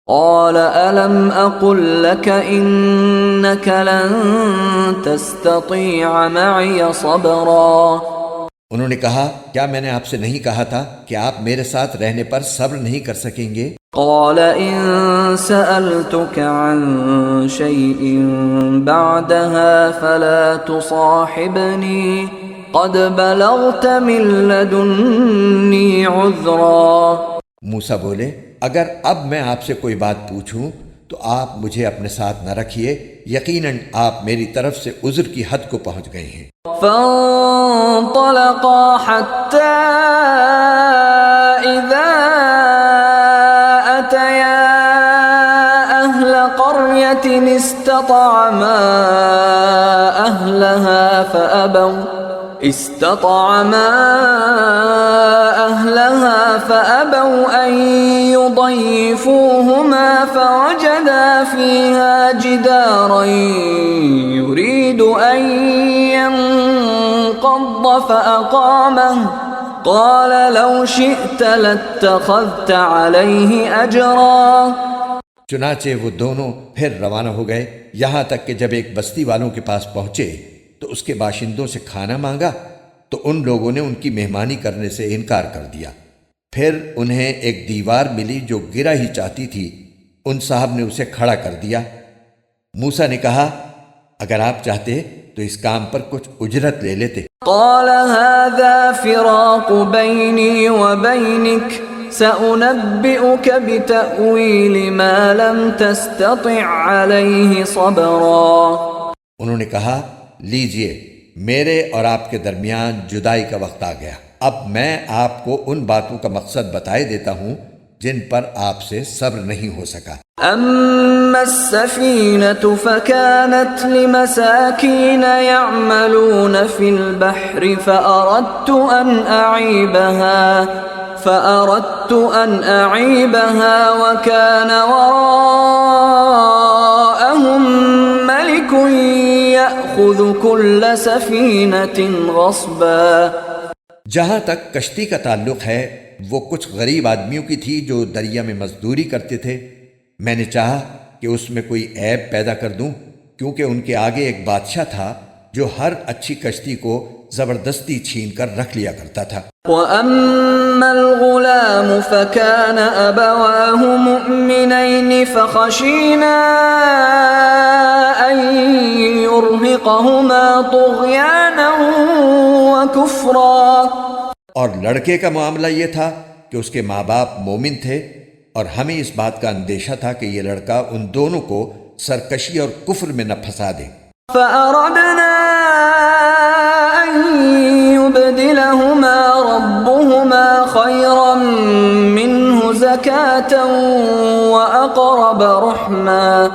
قال ألم أقل لك إنك لن تستطيع معي صبرا انہوں نے کہا کیا میں نے آپ سے نہیں کہا تھا کہ آپ میرے ساتھ رہنے پر صبر نہیں کر سکیں گے؟ قال إن سألتك عن شيء بعدها فلا تصاحبني قد بلغت من لدني عذرا موسیٰ بولے اگر اب میں آپ سے کوئی بات پوچھوں تو آپ مجھے اپنے ساتھ نہ رکھیے، یقیناً آپ میری طرف سے عذر کی حد کو پہنچ گئے ہیں۔ فانطلقا حتى إذا أتيا أهل قرية استطعما أهلها فأبوا أن يضيفوهما فوجدا فيها جدارا يريد أن ينقض فأقامه قال لو شئت لاتخذت عليه أجرا۔ چنانچہ وہ دونوں پھر روانہ ہو گئے یہاں تک کہ جب ایک بستی والوں کے پاس پہنچے تو اس کے باشندوں سے کھانا مانگا تو ان لوگوں نے ان کی مہمانی کرنے سے انکار کر دیا۔ پھر انہیں ایک دیوار ملی جو گرا ہی چاہتی تھی، ان صاحب نے اسے کھڑا کر دیا۔ موسیٰ نے کہا اگر آپ چاہتے تو اس کام پر کچھ اجرت لے لیتے۔ قال هذا فراق بيني وبينك سأنبئك بتأويل ما لم تستطع عليه صبرا۔ انہوں نے کہا لیجئے میرے اور آپ کے درمیان جدائی کا وقت آ گیا، اب میں آپ کو ان باتوں کا مقصد بتائے دیتا ہوں جن پر آپ سے صبر نہیں ہو سکا۔ أما السفينة فكانت لمساكين يعملون في البحر فأردت أن أعيبها وكان وراءهم ملك يأخذ كل سفينة غصبا۔ جہاں تک کشتی کا تعلق ہے وہ کچھ غریب آدمیوں کی تھی جو دریا میں مزدوری کرتے تھے۔ میں نے چاہا کہ اس میں کوئی عیب پیدا کر دوں کیونکہ ان کے آگے ایک بادشاہ تھا جو ہر اچھی کشتی کو زبردستی چھین کر رکھ لیا کرتا تھا۔ وَأَمَّا الْغُلَامُ فَكَانَ أَبَوَاهُ مُؤْمِنَيْنِ فَخَشِينَا أَن يُرْهِقَهُمَا طُغْيَانًا وَكُفْرًا۔ اور لڑکے کا معاملہ یہ تھا کہ اس کے ماں باپ مومن تھے اور ہمیں اس بات کا اندیشہ تھا کہ یہ لڑکا ان دونوں کو سرکشی اور کفر میں نہ پھنسا دے۔ فَأَرَدْنَا أَن يُبْدِلَهُمَا رَبُّهُمَا خَيْرًا مِّنْهُ زَكَاةً وَأَقْرَبَ رُحْمًا۔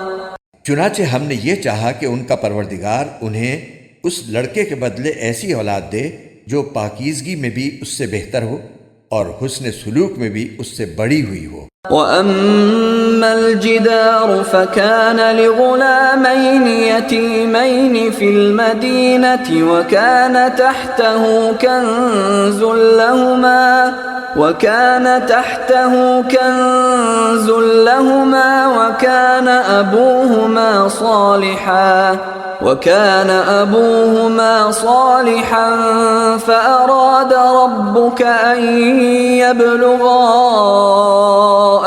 چنانچہ ہم نے یہ چاہا کہ ان کا پروردگار انہیں اس لڑکے کے بدلے ایسی اولاد دے جو پاکیزگی میں بھی اس سے بہتر ہو اور حسن سلوک میں بھی اس سے بڑی ہوئی ہو۔ وَأَمَّا الْجِدَارُ فَكَانَ لِغُلَامَيْنِ يَتِيمَيْنِ فِي الْمَدِينَةِ وَكَانَ تَحْتَهُ كَنْزٌ لَهُمَا وَكَانَ أَبُوهُمَا صَالِحًا فَأَرَادَ رَبُّكَ أَن يَبْلُغَا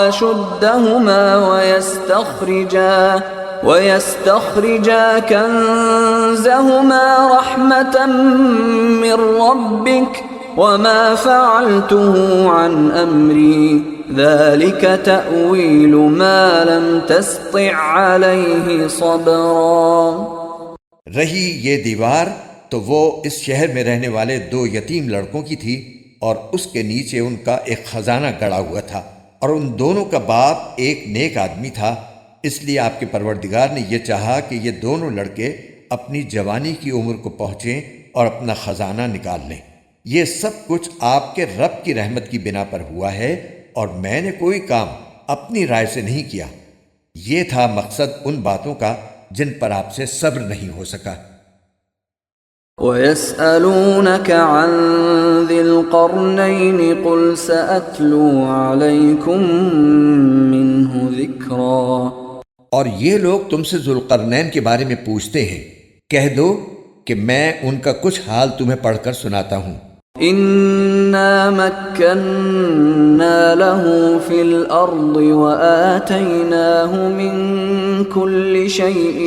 أَشُدَّهُمَا وَيَسْتَخْرِجَا كَنزَهُمَا رَحْمَةً مِّن رَّبِّكَ وَمَا فَعَلْتُهُ عَنْ أَمْرِي ذَلِكَ تَأْوِيلُ مَا لَمْ تَسْطِع عَلَيْهِ صَبْرًا۔ رہی یہ دیوار تو وہ اس شہر میں رہنے والے دو یتیم لڑکوں کی تھی اور اس کے نیچے ان کا ایک خزانہ گڑا ہوا تھا اور ان دونوں کا باپ ایک نیک آدمی تھا، اس لیے آپ کے پروردگار نے یہ چاہا کہ یہ دونوں لڑکے اپنی جوانی کی عمر کو پہنچیں اور اپنا خزانہ نکال لیں۔ یہ سب کچھ آپ کے رب کی رحمت کی بنا پر ہوا ہے اور میں نے کوئی کام اپنی رائے سے نہیں کیا۔ یہ تھا مقصد ان باتوں کا جن پر آپ سے صبر نہیں ہو سکا۔ وَيَسْأَلُونَكَ عَنْ ذِي الْقَرْنَيْنِ قُلْ سَأَتْلُو عَلَيْكُمْ مِنْهُ ذکرا۔ اور یہ لوگ تم سے ذوالقرنین کے بارے میں پوچھتے ہیں، کہہ دو کہ میں ان کا کچھ حال تمہیں پڑھ کر سناتا ہوں۔ انا مکننا له فی الارض وآتیناہ من کل شیء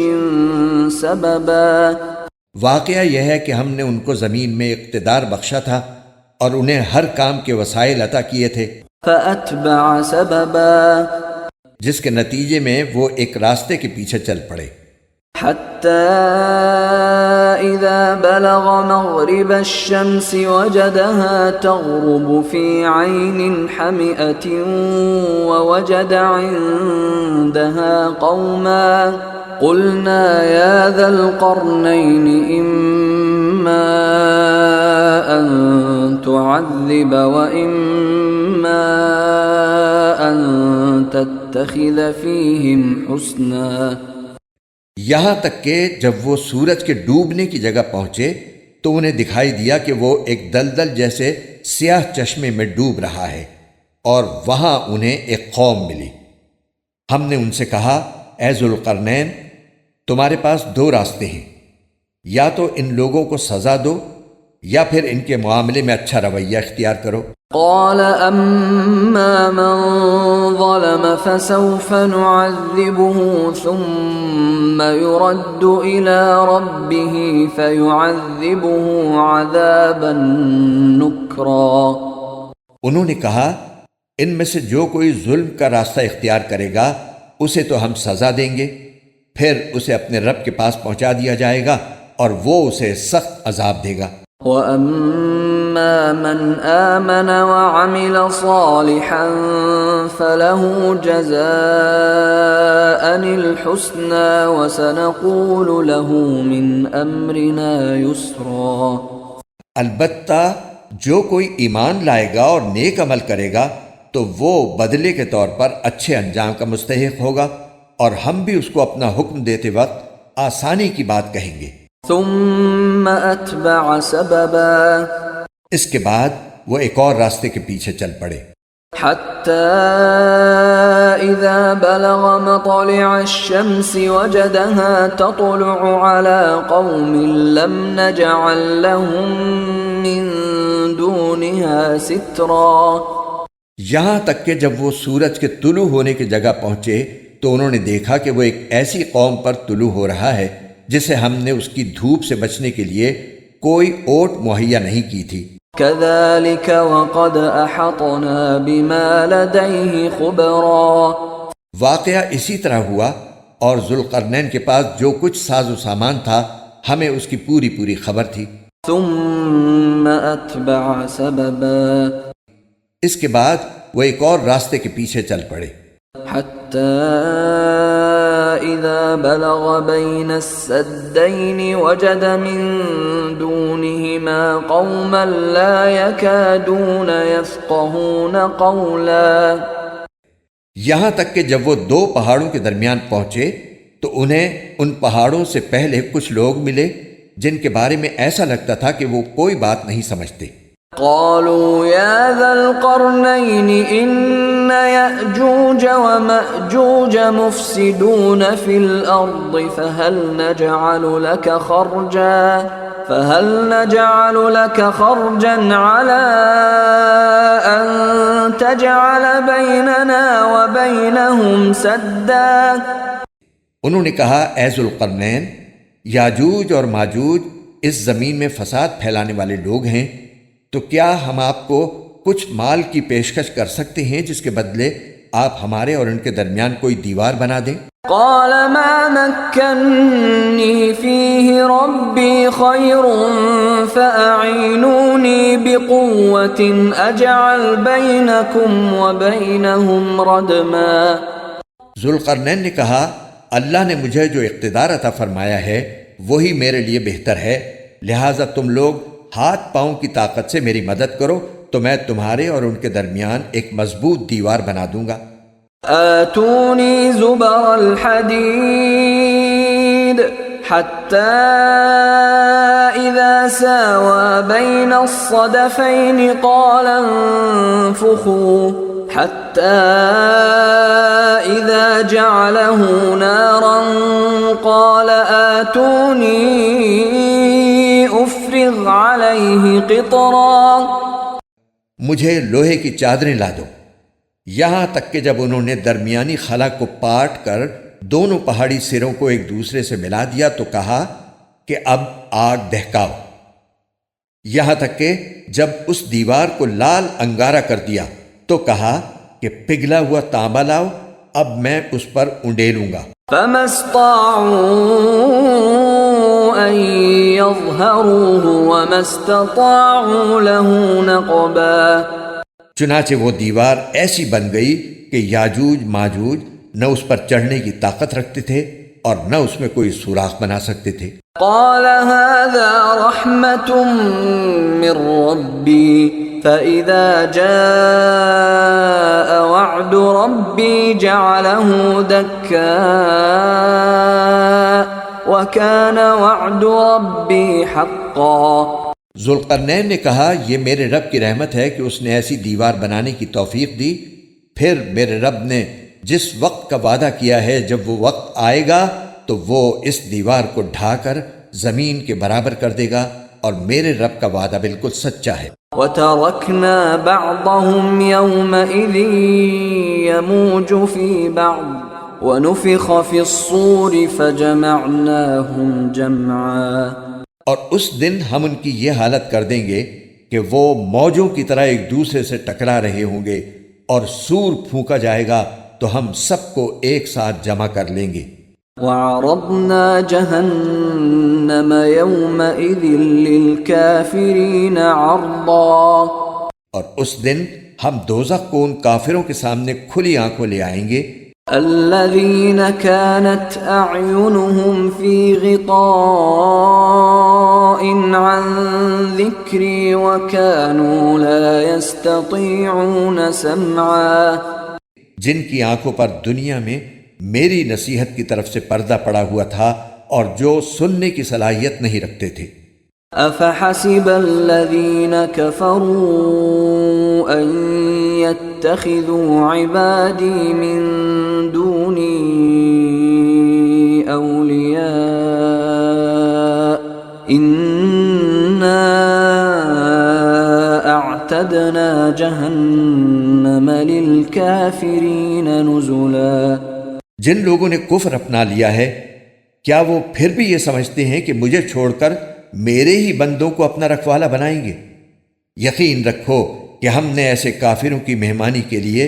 سببا۔ واقعہ یہ ہے کہ ہم نے ان کو زمین میں اقتدار بخشا تھا اور انہیں ہر کام کے وسائل عطا کیے تھے، فأتبع سببا، جس کے نتیجے میں وہ ایک راستے کے پیچھے چل پڑے، حتى إذا بلغ مغرب الشمس وجدها تغرب في عين حمئة ووجد عندها قوما قلنا يا ذا القرنين إما أن تعذب وإما أن تتخذ فيهم حسنا۔ یہاں تک کہ جب وہ سورج کے ڈوبنے کی جگہ پہنچے تو انہیں دکھائی دیا کہ وہ ایک دلدل جیسے سیاہ چشمے میں ڈوب رہا ہے، اور وہاں انہیں ایک قوم ملی۔ ہم نے ان سے کہا، اے ذوالقرنین، تمہارے پاس دو راستے ہیں، یا تو ان لوگوں کو سزا دو یا پھر ان کے معاملے میں اچھا رویہ اختیار کرو۔ قال اما من ظلم فسوف نعذبه ثم يرد الى ربه فيعذبه عذابا نكرا۔ انہوں نے کہا، ان میں سے جو کوئی ظلم کا راستہ اختیار کرے گا اسے تو ہم سزا دیں گے، پھر اسے اپنے رب کے پاس پہنچا دیا جائے گا اور وہ اسے سخت عذاب دے گا۔ وَأَمَّا مَنْ آمَنَ وَعَمِلَ صَالِحًا فَلَهُ جَزَاءً الْحُسْنَى وَسَنَقُولُ لَهُ مِنْ أَمْرِنَا يُسْرًا۔ البتہ جو کوئی ایمان لائے گا اور نیک عمل کرے گا تو وہ بدلے کے طور پر اچھے انجام کا مستحق ہوگا، اور ہم بھی اس کو اپنا حکم دیتے وقت آسانی کی بات کہیں گے۔ ثم اتبع سببا، اس کے بعد وہ ایک اور راستے کے پیچھے چل پڑے، حتى اذا بلغ مطلع الشمس وجدها تطلع على قوم لم نجعل لهم من دونها سترا۔ یہاں تک کہ جب وہ سورج کے طلوع ہونے کی جگہ پہنچے تو انہوں نے دیکھا کہ وہ ایک ایسی قوم پر طلوع ہو رہا ہے جسے ہم نے اس کی دھوپ سے بچنے کے لیے کوئی اوٹ مہیا نہیں کی تھی۔ كذلك وقد احطنا بما لديه خبرا، واقعہ اسی طرح ہوا، اور ذوالقرنین کے پاس جو کچھ ساز و سامان تھا ہمیں اس کی پوری پوری خبر تھی۔ ثم اتبع سببا، اس کے بعد وہ ایک اور راستے کے پیچھے چل پڑے، حتى إذا بلغ بين السدين وجد من دونهما قوما لا يكادون يفقهون قولا۔ یہاں تک کہ جب وہ دو پہاڑوں کے درمیان پہنچے تو انہیں ان پہاڑوں سے پہلے کچھ لوگ ملے جن کے بارے میں ایسا لگتا تھا کہ وہ کوئی بات نہیں سمجھتے۔ قالوا يا ذا القرنين إن يأجوج ومأجوج مفسدون في الأرض فهل نجعل لك خرجا على أن تجعل بيننا وبينهم سدا۔ انہوں نے کہا، اے ذوالقرنین، یاجوج اور ماجوج اس زمین میں فساد پھیلانے والے لوگ ہیں، تو کیا ہم آپ کو کچھ مال کی پیشکش کر سکتے ہیں جس کے بدلے آپ ہمارے اور ان کے درمیان کوئی دیوار بنا دیں؟ قال ما مكنني فيه ربي خير فأعينوني بقوة أجعل بينكم وبينهم ردما۔ ذوالقرنین نے کہا، اللہ نے مجھے جو اقتدار عطا فرمایا ہے وہی میرے لیے بہتر ہے، لہٰذا تم لوگ ہاتھ پاؤں کی طاقت سے میری مدد کرو تو میں تمہارے اور ان کے درمیان ایک مضبوط دیوار بنا دوں گا۔ آتونی زبر الحدید حتی اذا ساوى بین الصدفین قال انفخوا حتی اذا جعله نارا قال آتوني أفرغ عليه قطرا مجھے لوہے کی چادریں لا دو، یہاں تک کہ جب انہوں نے درمیانی خلا کو پاٹ کر دونوں پہاڑی سروں کو ایک دوسرے سے ملا دیا تو کہا کہ اب آگ دہکاؤ، یہاں تک کہ جب اس دیوار کو لال انگارہ کر دیا تو کہا کہ پگھلا ہوا تانبا لاؤ، اب میں اس پر انڈیلوں گا۔ فما استطاعوا أن يظهروه وما استطاعوا له نقبا چنانچہ وہ دیوار ایسی بن گئی کہ یاجوج ماجوج نہ اس پر چڑھنے کی طاقت رکھتے تھے اور نہ اس میں کوئی سوراخ بنا سکتے تھے۔ قال هذا رحمة من ربي فإذا جاء وعد ربي جعله دكاء وكان وعد ربي حقا۔ ذوالقرنین نے کہا یہ میرے رب کی رحمت ہے کہ اس نے ایسی دیوار بنانے کی توفیق دی، پھر میرے رب نے جس وقت کا وعدہ کیا ہے جب وہ وقت آئے گا تو وہ اس دیوار کو ڈھا کر زمین کے برابر کر دے گا، اور میرے رب کا وعدہ بالکل سچا ہے۔ وَتَرَكْنَا بَعْضَهُمْ يَوْمَئِذٍ يَمُوجُ فِي بَعْضٍ وَنُفِخَ فِي الصُّورِ فَجَمَعْنَاهُمْ جَمْعًا۔ اور اس دن ہم ان کی یہ حالت کر دیں گے کہ وہ موجوں کی طرح ایک دوسرے سے ٹکرا رہے ہوں گے، اور سور پھونکا جائے گا تو ہم سب کو ایک ساتھ جمع کر لیں گے۔ وَعَرَضْنَا جَهَنَّمَ يَوْمَئِذٍ لِلْكَافِرِينَ عَرْضًا۔ اور اس دن ہم دوزخ کو ان کافروں کے سامنے کھلی آنکھوں لے آئیں گے۔ الَّذِينَ كَانَتْ أَعْيُنُهُمْ فِي غِطَاءٍ عَنْ ذِكْرِي وَكَانُوا لَا يَسْتَطِيعُونَ سَمْعًا۔ جن کی آنکھوں پر دنیا میں میری نصیحت کی طرف سے پردہ پڑا ہوا تھا اور جو سننے کی صلاحیت نہیں رکھتے تھے۔ أَفَحَسِبَ الَّذِينَ كَفَرُوا أَن يَتَّخِذُوا عِبَادِي مِن دُونِي أَوْلِيَاءَ إِنَّا أَعْتَدْنَا جَهَنَّمَ لِلْكَافِرِينَ نُزُلًا۔ جن لوگوں نے کفر اپنا لیا ہے، کیا وہ پھر بھی یہ سمجھتے ہیں کہ مجھے چھوڑ کر میرے ہی بندوں کو اپنا رکھوالا بنائیں گے؟ یقین رکھو کہ ہم نے ایسے کافروں کی مہمانی کے لیے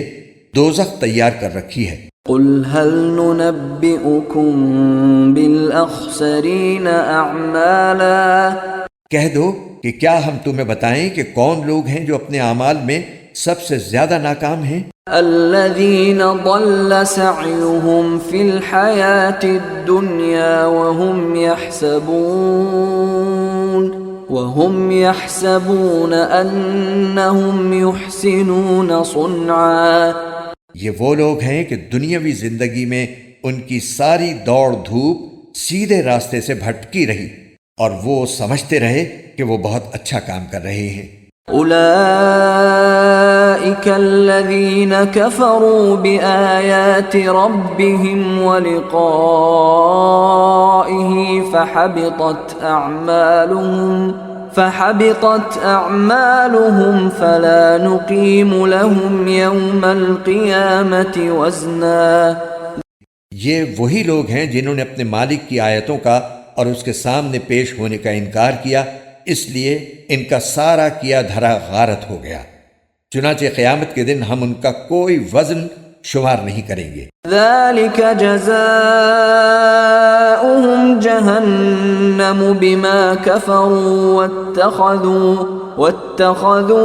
دوزخ تیار کر رکھی ہے۔ قُلْ هَلْ نُنَبِّئُكُمْ بِالْأَخْسَرِينَ أَعْمَالًا۔ کہہ دو کہ کیا ہم تمہیں بتائیں کہ کون لوگ ہیں جو اپنے اعمال میں سب سے زیادہ ناکام ہیں؟ الذين ضل سعيهم في الحياة الدنيا وهم يحسبون أنهم يحسنون صنعا۔ یہ وہ لوگ ہیں کہ دنیاوی زندگی میں ان کی ساری دوڑ دھوپ سیدھے راستے سے بھٹکی رہی اور وہ سمجھتے رہے کہ وہ بہت اچھا کام کر رہے ہیں۔ أولئك الذين كفروا بآيات ربهم ولقائه فحبطت أعمالهم فلا نقيم لهم يوم القيامة وزنا۔ یہ وہی لوگ ہیں جنہوں نے اپنے مالک کی آیتوں کا اور اس کے سامنے پیش ہونے کا انکار کیا، اس لیے ان کا سارا کیا دھرا غارت ہو گیا، چنانچہ قیامت کے دن ہم ان کا کوئی وزن شمار نہیں کریں گے۔ ذلك جزاؤهم جہنم بما كفروا واتخذوا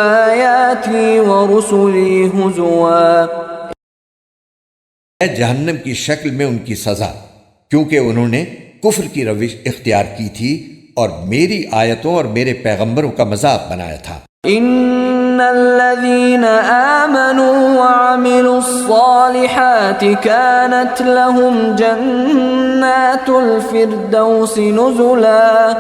آیاتی ورسلی ہزوا۔ جہنم کی شکل میں ان کی سزا، کیونکہ انہوں نے کفر کی روش اختیار کی تھی اور میری آیتوں اور میرے پیغمبروں کا مذاق بنایا تھا۔ ان الذين آمنوا وعملوا الصالحات كانت لهم جنات الفردوس نزلا۔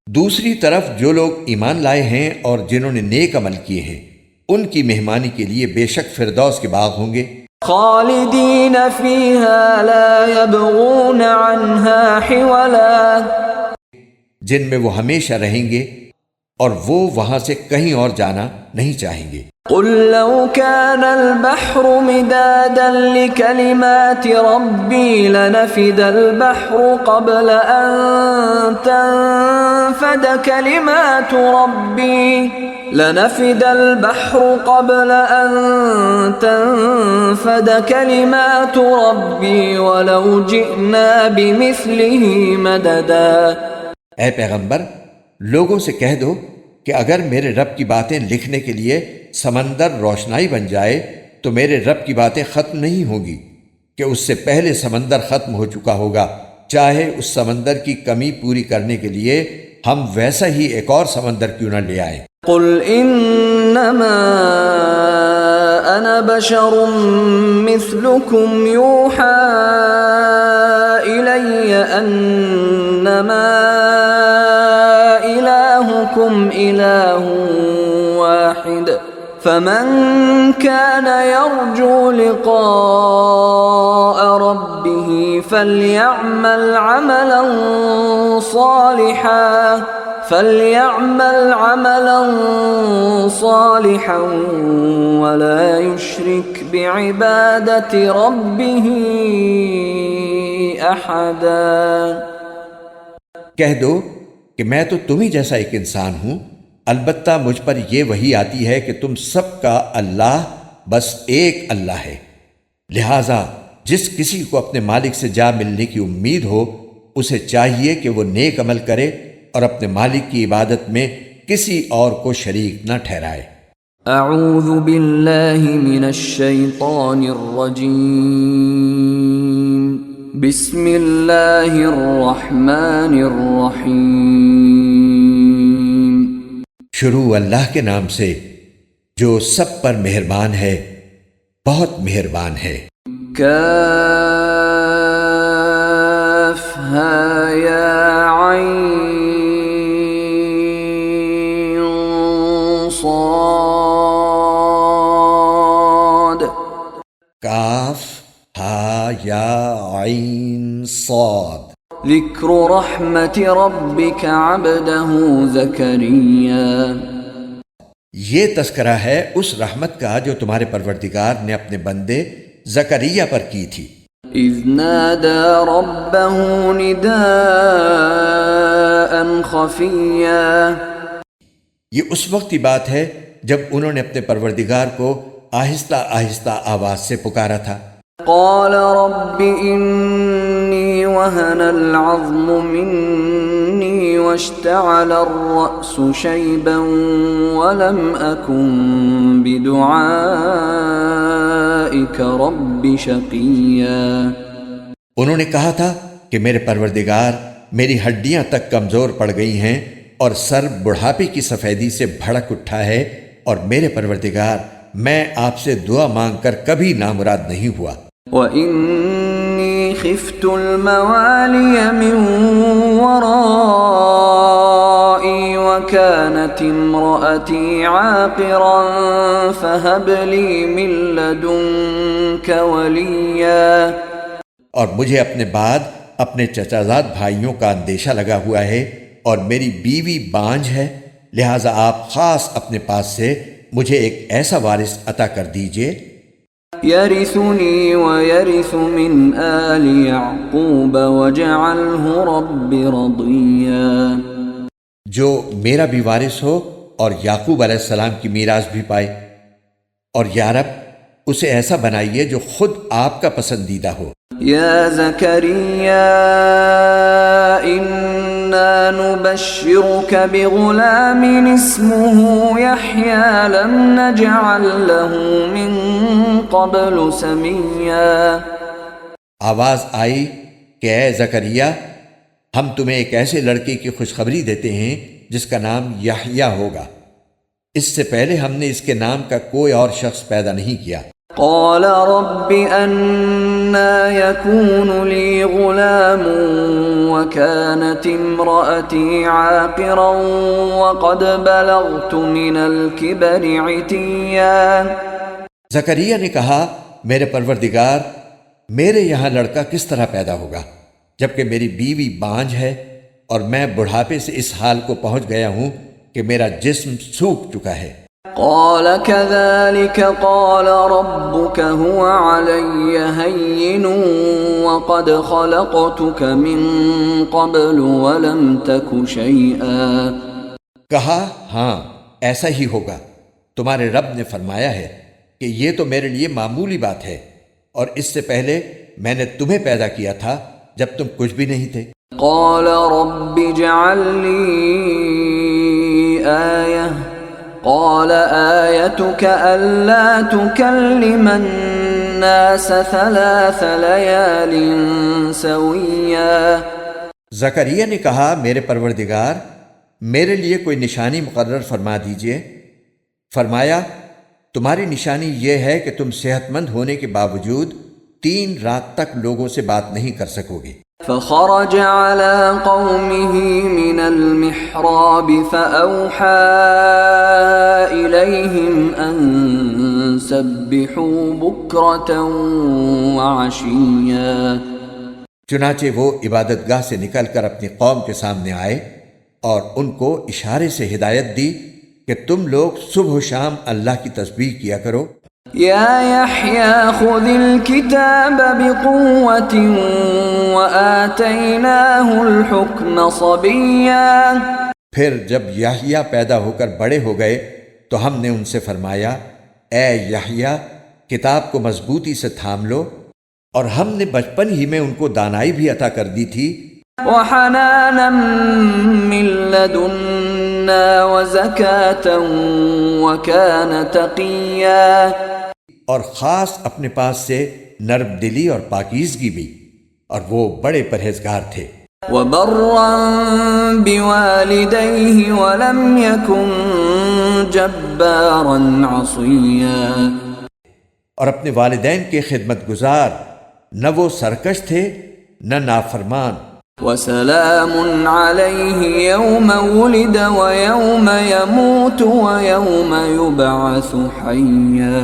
دوسری طرف جو لوگ ایمان لائے ہیں اور جنہوں نے نیک عمل کیے ہیں، ان کی مہمانی کے لیے بے شک فردوس کے باغ ہوں گے۔ خالدین فیہا لا یبغون عنہا حولا، جن میں وہ ہمیشہ رہیں گے اور وہ وہاں سے کہیں اور جانا نہیں چاہیں گے۔ قل لو كان البحر مدادا لكلمات ربي لنفد البحر قبل أن تنفد كلمات ربي لنفد البحر قبل أن تنفد كلمات ربي ولو جئنا بمثله مددا۔ اے پیغمبر، لوگوں سے کہہ دو کہ اگر میرے رب کی باتیں لکھنے کے لیے سمندر روشنائی بن جائے تو میرے رب کی باتیں ختم نہیں ہوں گی کہ اس سے پہلے سمندر ختم ہو چکا ہوگا، چاہے اس سمندر کی کمی پوری کرنے کے لیے ہم ویسا ہی ایک اور سمندر کیوں نہ لے آئیں۔ قل انما انا بشر مثلكم يوحى الي انما الهكم اله واحد فمن كان يرجو لقاء ربه فليعمل عملا صالحا ولا يشرك بعبادة ربه أحدا۔ کہہ دو کہ میں تو تم ہی جیسا ایک انسان ہوں، البتہ مجھ پر یہ وحی آتی ہے کہ تم سب کا اللہ بس ایک اللہ ہے، لہذا جس کسی کو اپنے مالک سے جا ملنے کی امید ہو اسے چاہیے کہ وہ نیک عمل کرے اور اپنے مالک کی عبادت میں کسی اور کو شریک نہ ٹھہرائے۔ اعوذ باللہ من الشیطان الرجیم، بسم اللہ الرحمن الرحیم۔ شروع اللہ کے نام سے جو سب پر مہربان ہے، بہت مہربان ہے۔ کاف ہا یا عین صاد، کاف ہا یا عین صاد۔ ذکر رحمت ربک عبدہ زکریا، یہ تذکرہ ہے اس رحمت کا جو تمہارے پروردگار نے اپنے بندے زکریا پر کی تھی۔ اذ نادى ربه نداء خفیا، یہ اس وقت کی بات ہے جب انہوں نے اپنے پروردگار کو آہستہ آہستہ آواز سے پکارا تھا۔ قال رب انی وهن العظم منی واشتعل الرأس شیبا ولم اکن بدعائک رب شقیا۔ انہوں نے کہا تھا کہ میرے پروردگار میری ہڈیاں تک کمزور پڑ گئی ہیں اور سر بڑھاپے کی سفیدی سے بھڑک اٹھا ہے، اور میرے پروردگار میں آپ سے دعا مانگ کر کبھی نامراد نہیں ہوا۔ وَإِنِّي خِفْتُ الْمَوَالِيَ مِنْ وَرَائِي وَكَانَتِ امْرَأَتِي عَاقِرًا فَهَبْ لِي مِنْ لَدُنْكَ وَلِيًّا۔ اور مجھے اپنے بعد اپنے چچازاد بھائیوں کا اندیشہ لگا ہوا ہے اور میری بیوی بانجھ ہے، لہٰذا آپ خاص اپنے پاس سے مجھے ایک ایسا وارث عطا کر دیجئے يَرِثُنِي وَيَرِثُ مِنْ آلِ يَعْقُوبَ وَاجْعَلْهُ رَبِّ رَضِيًّا، جو میرا بھی وارث ہو اور یعقوب علیہ السلام کی میراث بھی پائے، اور یا رب اسے ایسا بنائیے جو خود آپ کا پسندیدہ ہو۔ یا زکریا انا نبشرک بغلام اسمه یحیی لم نجعل له من قبل سمیا۔ آواز آئی کہ اے زکریا، ہم تمہیں ایک ایسے لڑکے کی خوشخبری دیتے ہیں جس کا نام یحییٰ ہوگا، اس سے پہلے ہم نے اس کے نام کا کوئی اور شخص پیدا نہیں کیا۔ قال رب أنا يكون لي غلام وكانت امرأتي عاقرا وقد بلغت من الكبر عتيا۔ زکریا نے کہا میرے پروردگار، میرے یہاں لڑکا کس طرح پیدا ہوگا جبکہ میری بیوی بانجھ ہے اور میں بڑھاپے سے اس حال کو پہنچ گیا ہوں کہ میرا جسم سوکھ چکا ہے۔ قال كذلك قال ربك هو علي هين وقد خلقتك من قبل ولم تك شيئا۔ کہا ہاں ایسا ہی ہوگا، تمہارے رب نے فرمایا ہے کہ یہ تو میرے لیے معمولی بات ہے، اور اس سے پہلے میں نے تمہیں پیدا کیا تھا جب تم کچھ بھی نہیں تھے۔ قال رب اجعل لي آية قال آيتك ألا تكلم الناس 3 ليال سويا۔ زکریا نے کہا میرے پروردگار، میرے لیے کوئی نشانی مقرر فرما دیجئے۔ فرمایا تمہاری نشانی یہ ہے کہ تم صحت مند ہونے کے باوجود 3 رات تک لوگوں سے بات نہیں کر سکو گے۔ فخرج على قومه من المحراب فأوحى إليهم أن سبحوا بكرة وعشيا۔ چنانچہ وہ عبادت گاہ سے نکل کر اپنی قوم کے سامنے آئے اور ان کو اشارے سے ہدایت دی کہ تم لوگ صبح و شام اللہ کی تسبیح کیا کرو۔ یا یحییٰ خذ الکتاب بقوة وآتیناہ الحکم صبیا۔ پھر جب یحییٰ پیدا ہو کر بڑے ہو گئے تو ہم نے ان سے فرمایا اے یحییٰ کتاب کو مضبوطی سے تھام لو، اور ہم نے بچپن ہی میں ان کو دانائی بھی عطا کر دی تھی۔ وحنانا من لدنا وزکاة وکان تقیا۔ اور خاص اپنے پاس سے نرم دلی اور پاکیزگی بھی، اور وہ بڑے پرہیزگار تھے۔ وبرا بوالدیہ ولم یکن جبارا عصیا۔ اور اپنے والدین کے خدمت گزار، نہ وہ سرکش تھے نہ نافرمان۔ وسلام علیہ یوم ولد ویوم یموت ویوم یبعث حیا۔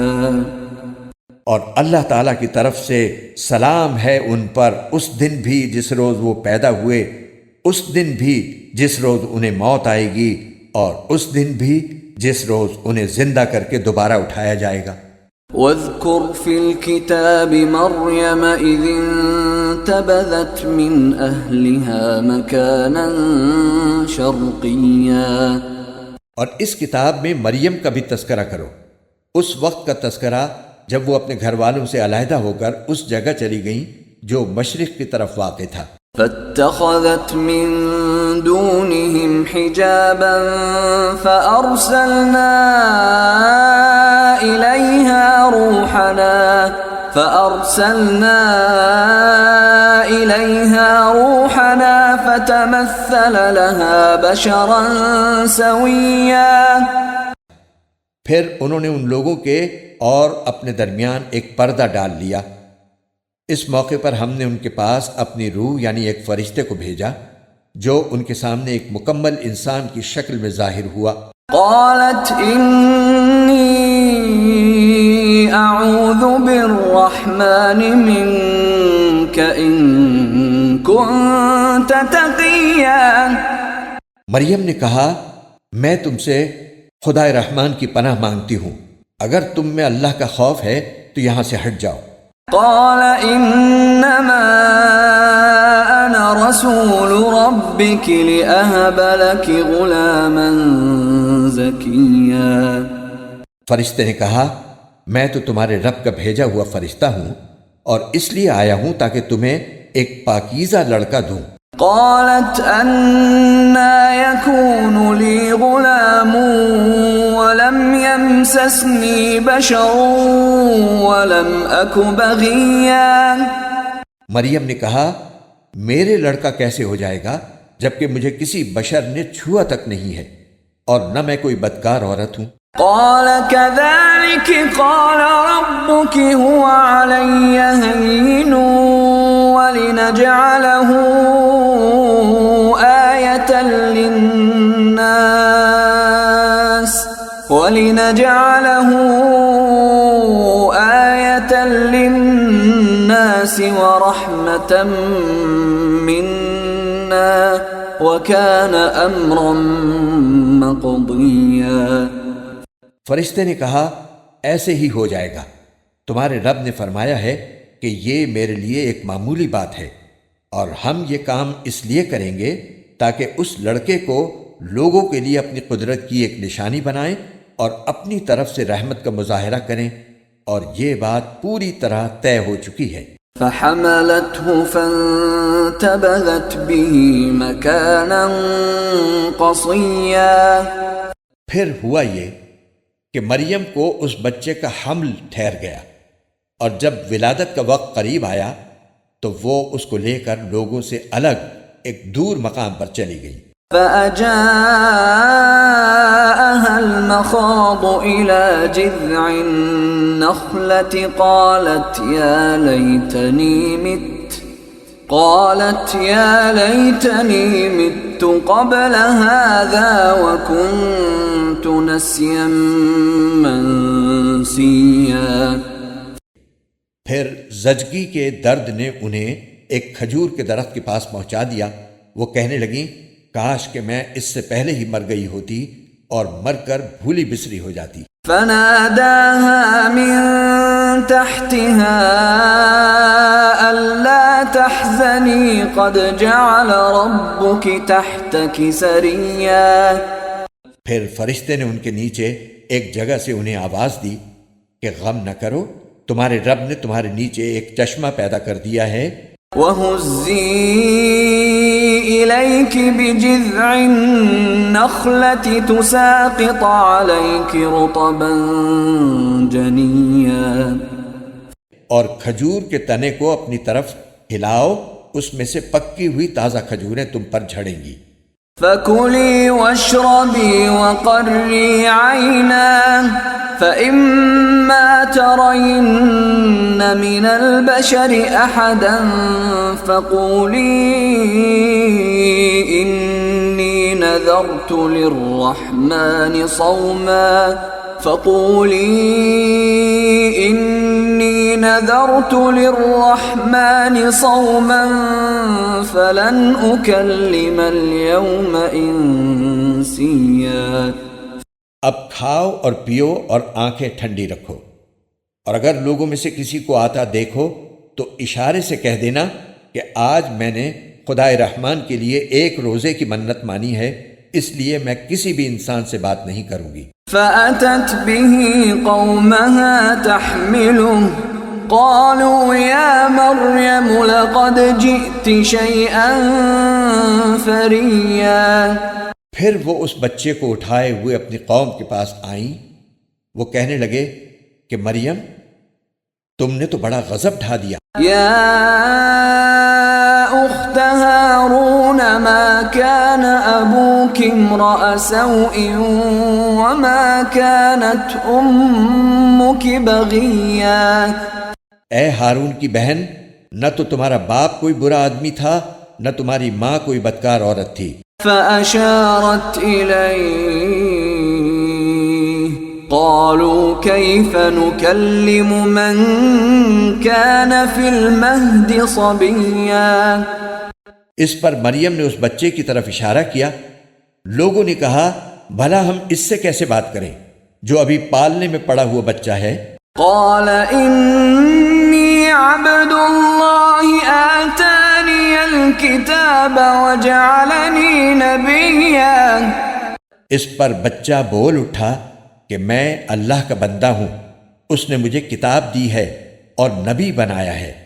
اور اللہ تعالیٰ کی طرف سے سلام ہے ان پر اس دن بھی جس روز وہ پیدا ہوئے، اس دن بھی جس روز انہیں موت آئے گی، اور اس دن بھی جس روز انہیں زندہ کر کے دوبارہ اٹھایا جائے گا۔ واذکر فی الکتاب مریم اذ انتبذت من اہلها مکانا شرقیا۔ اور اس کتاب میں مریم کا بھی تذکرہ کرو، اس وقت کا تذکرہ جب وہ اپنے گھر والوں سے علیحدہ ہو کر اس جگہ چلی گئیں جو مشرق کی طرف واقع تھا۔ فاتخذت من دونهم حجابا فأرسلنا إليها روحنا فتمثل لها بشرا سويا۔ پھر انہوں نے ان لوگوں کے اور اپنے درمیان ایک پردہ ڈال لیا۔ اس موقع پر ہم نے ان کے پاس اپنی روح یعنی ایک فرشتے کو بھیجا جو ان کے سامنے ایک مکمل انسان کی شکل میں ظاہر ہوا۔ قالت انی اعوذ بالرحمن منک ان کنت تقیا۔ مریم نے کہا میں تم سے خدا رحمان کی پناہ مانگتی ہوں، اگر تم میں اللہ کا خوف ہے تو یہاں سے ہٹ جاؤ۔ قال انما انا رسول ربك لأهب لك غلاما زكيا۔ فرشتے نے کہا میں تو تمہارے رب کا بھیجا ہوا فرشتہ ہوں، اور اس لیے آیا ہوں تاکہ تمہیں ایک پاکیزہ لڑکا دوں۔ قالت أنى يكون لي غلام ولم يمسسني بشر ولم أك بغيا۔ مریم نے کہا میرے لڑکا کیسے ہو جائے گا جبکہ مجھے کسی بشر نے چھوا تک نہیں ہے، اور نہ میں کوئی بدکار عورت ہوں۔ قال كذلك قال ربك هو علي هين ولنجعله آية للناس ورحمة منا وكان أمرا مقضيا۔ فرشتے نے کہا ایسے ہی ہو جائے گا، تمہارے رب نے فرمایا ہے کہ یہ میرے لیے ایک معمولی بات ہے، اور ہم یہ کام اس لیے کریں گے تاکہ اس لڑکے کو لوگوں کے لیے اپنی قدرت کی ایک نشانی بنائیں اور اپنی طرف سے رحمت کا مظاہرہ کریں، اور یہ بات پوری طرح طے ہو چکی ہے۔ فحملته فانتبذت به مكانا قصيا۔ پھر ہوا یہ کہ مریم کو اس بچے کا حمل ٹھہر گیا، اور جب ولادت کا وقت قریب آیا تو وہ اس کو لے کر لوگوں سے الگ ایک دور مقام پر چلی گئی۔ فأجاءها المخاض إلى جذع النخلة قالت يا ليتني مت قبل هذا وكنت نسيا منسيا۔ پھر زچگی کے درد نے انہیں ایک کھجور کے درخت کے پاس پہنچا دیا۔ وہ کہنے لگیں کاش کہ میں اس سے پہلے ہی مر گئی ہوتی اور مر کر بھولی بسری ہو جاتی۔ فناداها من تحتها ألا تحزني قد جعل ربك تحتك سريا۔ پھر فرشتے نے ان کے نیچے ایک جگہ سے انہیں آواز دی کہ غم نہ کرو، تمہارے رب نے تمہارے نیچے ایک چشمہ پیدا کر دیا ہے۔ وَهُزِّي إِلَيْكِ بِجِذْعِ النَّخْلَةِ تُسَاقِطْ عَلَيْكِ رُطَبًا جَنِيًّا۔ اور کھجور کے تنے کو اپنی طرف ہلاؤ، اس میں سے پکی ہوئی تازہ کھجوریں تم پر جھڑیں گی۔ فَكُلِي وَاشْرَبِي وَقَرِّي عَيْنًا فَإِمَّا تَرَيِنَّ مِنَ الْبَشَرِ أَحَدًا فَقُولِي إِنِّي نَذَرْتُ لِلرَّحْمَنِ صَوْمًا فَلَنْ أُكَلِّمَ الْيَوْمَ إِنسِيًّا۔ اب کھاؤ اور پیو اور آنکھیں ٹھنڈی رکھو، اور اگر لوگوں میں سے کسی کو آتا دیکھو تو اشارے سے کہہ دینا کہ آج میں نے خدائے رحمان کے لیے ایک روزے کی منت مانی ہے، اس لیے میں کسی بھی انسان سے بات نہیں کروں گی۔ فَأَتَتْ بِهِ قَوْمَهَا تَحْمِلُهُ قَالُوا يَا مَرْيَمُ لَقَدْ جِئْتِ شَيْئًا فَرِيًّا۔ پھر وہ اس بچے کو اٹھائے ہوئے اپنی قوم کے پاس آئیں۔ وہ کہنے لگے کہ مریم تم نے تو بڑا غضب ڈھا دیا۔ یا اخت ہارون ما كان ابوک امرأ سوء وما كانت امک بغیا۔ اے ہارون کی بہن، نہ تو تمہارا باپ کوئی برا آدمی تھا، نہ تمہاری ماں کوئی بدکار عورت تھی۔ فأشارت إليه قالوا كيف نكلم من كان في المهد صبيا۔ اس پر مریم نے اس بچے کی طرف اشارہ کیا۔ لوگوں نے کہا بھلا ہم اس سے کیسے بات کریں جو ابھی پالنے میں پڑا ہوا بچہ ہے۔ قال إني عبد الله آتاني الكتاب وجعلني نبيا۔ اس پر بچہ بول اٹھا کہ میں اللہ کا بندہ ہوں، اس نے مجھے کتاب دی ہے اور نبی بنایا ہے۔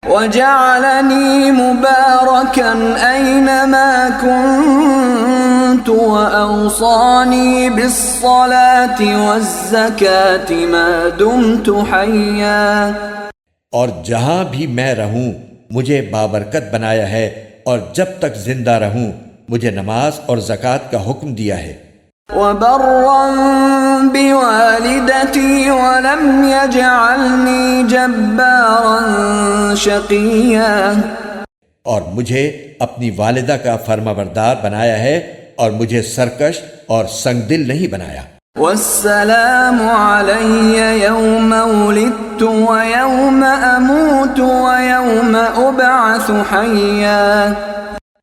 وجعلني مباركا أينما كنت وأوصاني بالصلاة والزكاة ما دمت حيا۔ اور جہاں بھی میں رہوں مجھے بابرکت بنایا ہے، اور جب تک زندہ رہوں مجھے نماز اور زکوٰۃ کا حکم دیا ہے۔ وبرا بوالدتي ولم يجعلني جبارا شقيا۔ اور مجھے اپنی والدہ کا فرما بردار بنایا ہے، اور مجھے سرکش اور سنگ دل نہیں بنایا۔ والسلام علی یوم ولدت ویوم اموت ویوم ابعث حیا،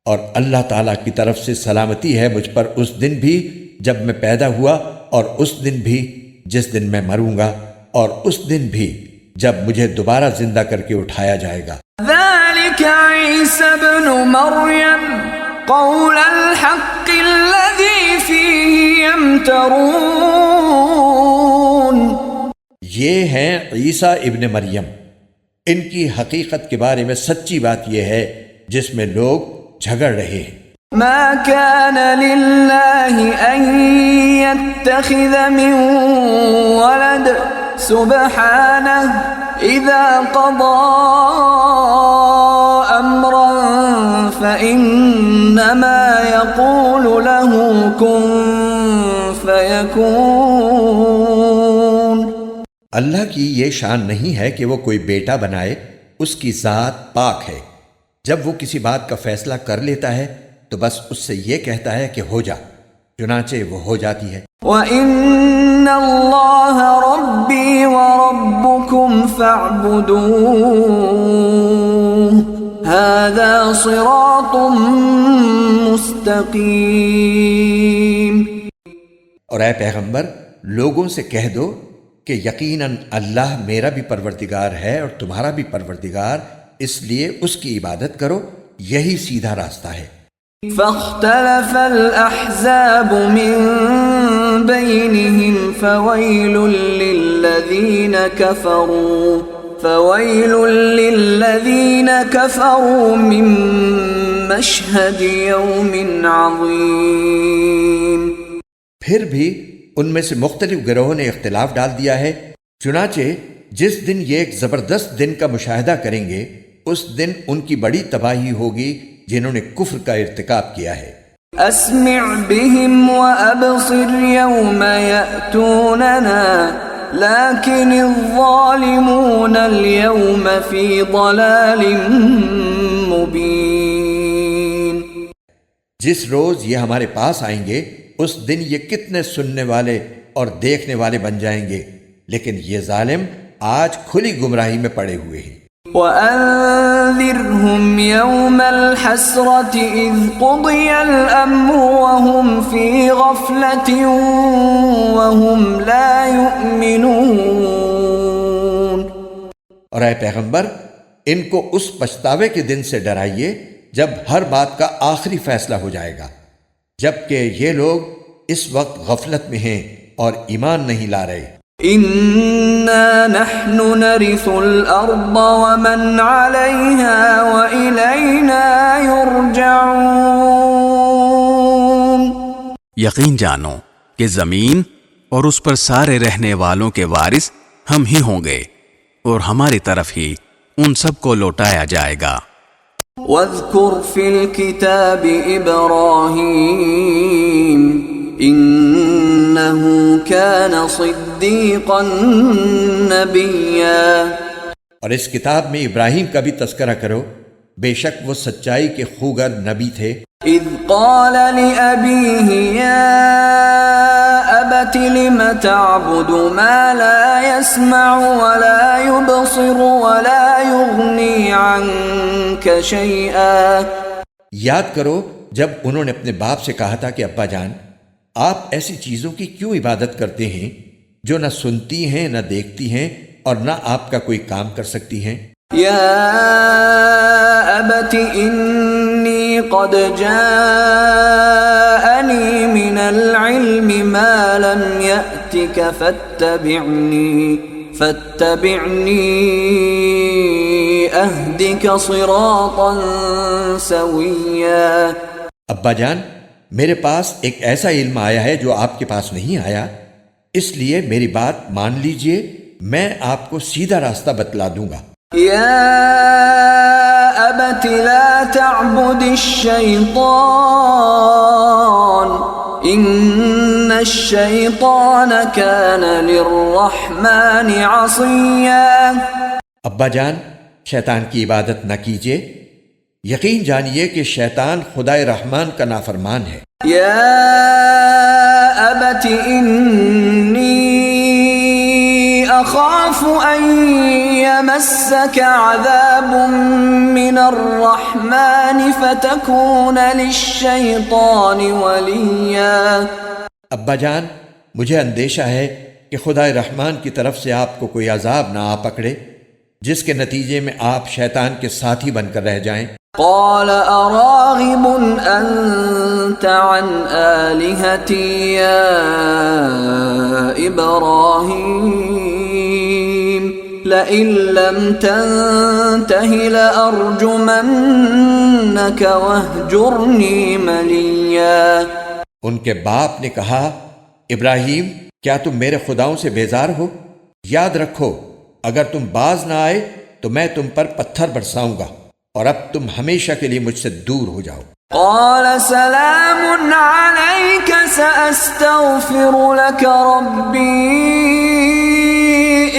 اور اللہ تعالیٰ کی طرف سے سلامتی ہے مجھ پر اس دن بھی جب میں پیدا ہوا، اور اس دن بھی جس دن میں مروں گا، اور اس دن بھی جب مجھے دوبارہ زندہ کر کے اٹھایا جائے گا۔ ذلك عیسی ابن مریم قول الحق الذی فیہ یمترون، یہ ہیں عیسیٰ ابن مریم، ان کی حقیقت کے بارے میں سچی بات یہ ہے جس میں لوگ جھگڑ رہے ہیں۔ ما كان لله أن يتخذ من ولد سبحانه إذا قضى أمرا فإنما يقول له كن فيكون۔ اللہ کی یہ شان نہیں ہے کہ وہ کوئی بیٹا بنائے، اس کی ذات پاک ہے، جب وہ کسی بات کا فیصلہ کر لیتا ہے تو بس اس سے یہ کہتا ہے کہ ہو جا، چنانچہ وہ ہو جاتی ہے۔ وَإِنَّ اللَّهَ رَبِّي وَرَبُّكُمْ فَاعْبُدُوهُ هَذَا صِرَاطٌ مُسْتَقِيمٌ۔ اور اے پیغمبر، لوگوں سے کہہ دو کہ یقیناً اللہ میرا بھی پروردگار ہے اور تمہارا بھی پروردگار، اس لیے اس کی عبادت کرو، یہی سیدھا راستہ ہے۔ فاختلف الأحزاب من بينهم فويل للذين كفروا من مشهد يوم عظيم۔ پھر بھی ان میں سے مختلف گروہوں نے اختلاف ڈال دیا ہے، چنانچہ جس دن یہ ایک زبردست دن کا مشاہدہ کریں گے، اس دن ان کی بڑی تباہی ہوگی جنہوں نے کفر کا ارتکاب کیا ہے۔ اسمع بهم وابصر يوم يأتوننا لكن الظالمون اليوم في ضلال مبين۔ جس روز یہ ہمارے پاس آئیں گے اس دن یہ کتنے سننے والے اور دیکھنے والے بن جائیں گے، لیکن یہ ظالم آج کھلی گمراہی میں پڑے ہوئے ہیں۔ وَأَنذِرْهُمْ يَوْمَ الْحَسْرَةِ إِذْ قُضِيَ الْأَمْرُ وَهُمْ فِي غَفْلَةٍ وَهُمْ لَا يُؤْمِنُونَ۔ اور اے پیغمبر، ان کو اس پچھتاوے کے دن سے ڈرائیے جب ہر بات کا آخری فیصلہ ہو جائے گا، جبکہ یہ لوگ اس وقت غفلت میں ہیں اور ایمان نہیں لا رہے۔ إِنَّا نَحْنُ نَرِثُ الْأَرْضَ وَمَنْ عَلَيْهَا وَإِلَيْنَا يُرْجَعُونَ۔ یقین جانو کہ زمین اور اس پر سارے رہنے والوں کے وارث ہم ہی ہوں گے، اور ہماری طرف ہی ان سب کو لوٹایا جائے گا۔ وَاذْكُرْ فِي الْكِتَابِ إِبْرَاهِيمَ إِنَّهُ كَانَ صِدِّيقًا نَبِيًّا۔ اور اس کتاب میں ابراہیم کا بھی تذکرہ کرو، بے شک وہ سچائی کے خوگر نبی تھے۔ إِذْ قَالَ لِأَبِيهِ يَا أَبَتِ لِمَ تَعْبُدُ مَا لَا يَسْمَعُ وَلَا يُبْصِرُ وَلَا يُغْنِي عَنْكَ شَيْئًا۔ یاد کرو جب انہوں نے اپنے باپ سے کہا تھا کہ ابا جان، آپ ایسی چیزوں کی کیوں عبادت کرتے ہیں جو نہ سنتی ہیں نہ دیکھتی ہیں اور نہ آپ کا کوئی کام کر سکتی ہیں۔ یا ابت انی قد جاءنی من العلم ما لم یأتک فاتبعنی اہدک صراطا سویا۔ ابا جان، میرے پاس ایک ایسا علم آیا ہے جو آپ کے پاس نہیں آیا، اس لیے میری بات مان لیجئے، میں آپ کو سیدھا راستہ بتلا دوں گا۔ یا ابت لا تعبد الشیطان ان الشیطان کان للرحمن عصیا۔ ابا جان، شیطان کی عبادت نہ کیجیے، یقین جانیے کہ شیطان خدائے رحمان کا نافرمان ہے۔ یا أبت إني أخاف أن يمسك عذاب من الرحمن فتكون للشيطان وليا۔ ابا جان، مجھے اندیشہ ہے کہ خدائے رحمان کی طرف سے آپ کو کوئی عذاب نہ آ پکڑے جس کے نتیجے میں آپ شیطان کے ساتھی بن کر رہ جائیں۔ قال أراغب أنت عن آلهتي يا إبراهيم لئن لم تنته لأرجمنك واهجرني مليا۔ ان کے باپ نے کہا، ابراہیم کیا تم میرے خداؤں سے بیزار ہو؟ یاد رکھو اگر تم باز نہ آئے تو میں تم پر پتھر برساؤں گا اور اب تم ہمیشہ کے لیے مجھ سے دور ہو جاؤ۔ قال سلام عليك سأستغفر لك ربي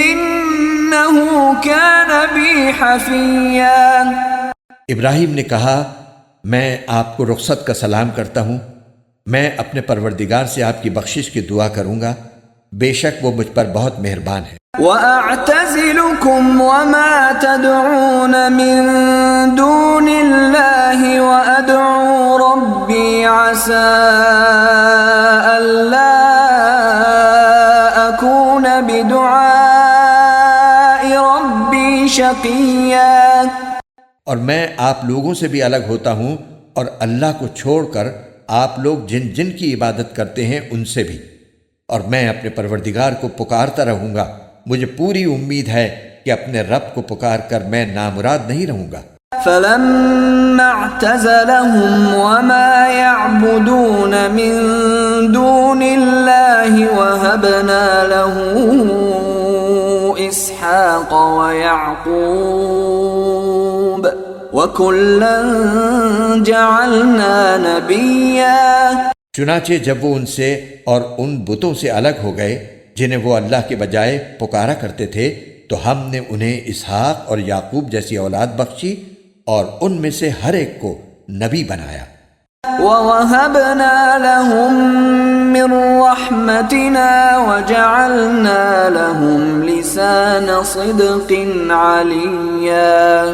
إنه كان بي حفيا۔ ابراہیم نے کہا، میں آپ کو رخصت کا سلام کرتا ہوں، میں اپنے پروردگار سے آپ کی بخشش کی دعا کروں گا، بے شک وہ مجھ پر بہت مہربان ہے۔ وَأَعْتَزِلُكُمْ وَمَا تَدْعُونَ مِن دُونِ اللَّهِ وَأَدْعُو رَبِّي عَسَىٰ أَلَّا أَكُونَ بِدُعَاءِ رَبِّي شَقِيًّا۔ اور میں آپ لوگوں سے بھی الگ ہوتا ہوں اور اللہ کو چھوڑ کر آپ لوگ جن جن کی عبادت کرتے ہیں ان سے بھی، اور میں اپنے پروردگار کو پکارتا رہوں گا، مجھے پوری امید ہے کہ اپنے رب کو پکار کر میں نامراد نہیں رہوں گا۔ فَلَمَّا اعْتَزَلَهُمْ وَمَا يَعْبُدُونَ مِن دُونِ اللَّهِ وَهَبْنَا لَهُ إِسْحَاقَ وَيَعْقُوبَ وَكُلًّا جَعَلْنَا نَبِيًّا۔ چنانچہ جب وہ ان سے اور ان بتوں سے الگ ہو گئے جنہیں وہ اللہ کے بجائے پکارا کرتے تھے تو ہم نے انہیں اسحاق اور یعقوب جیسی اولاد بخشی اور ان میں سے ہر ایک کو نبی بنایا۔ وَوَهَبْنَا لَهُم مِّن رَّحْمَتِنَا وَجَعَلْنَا لَهُمْ لِسَانَ صِدْقٍ عَلِيًّا۔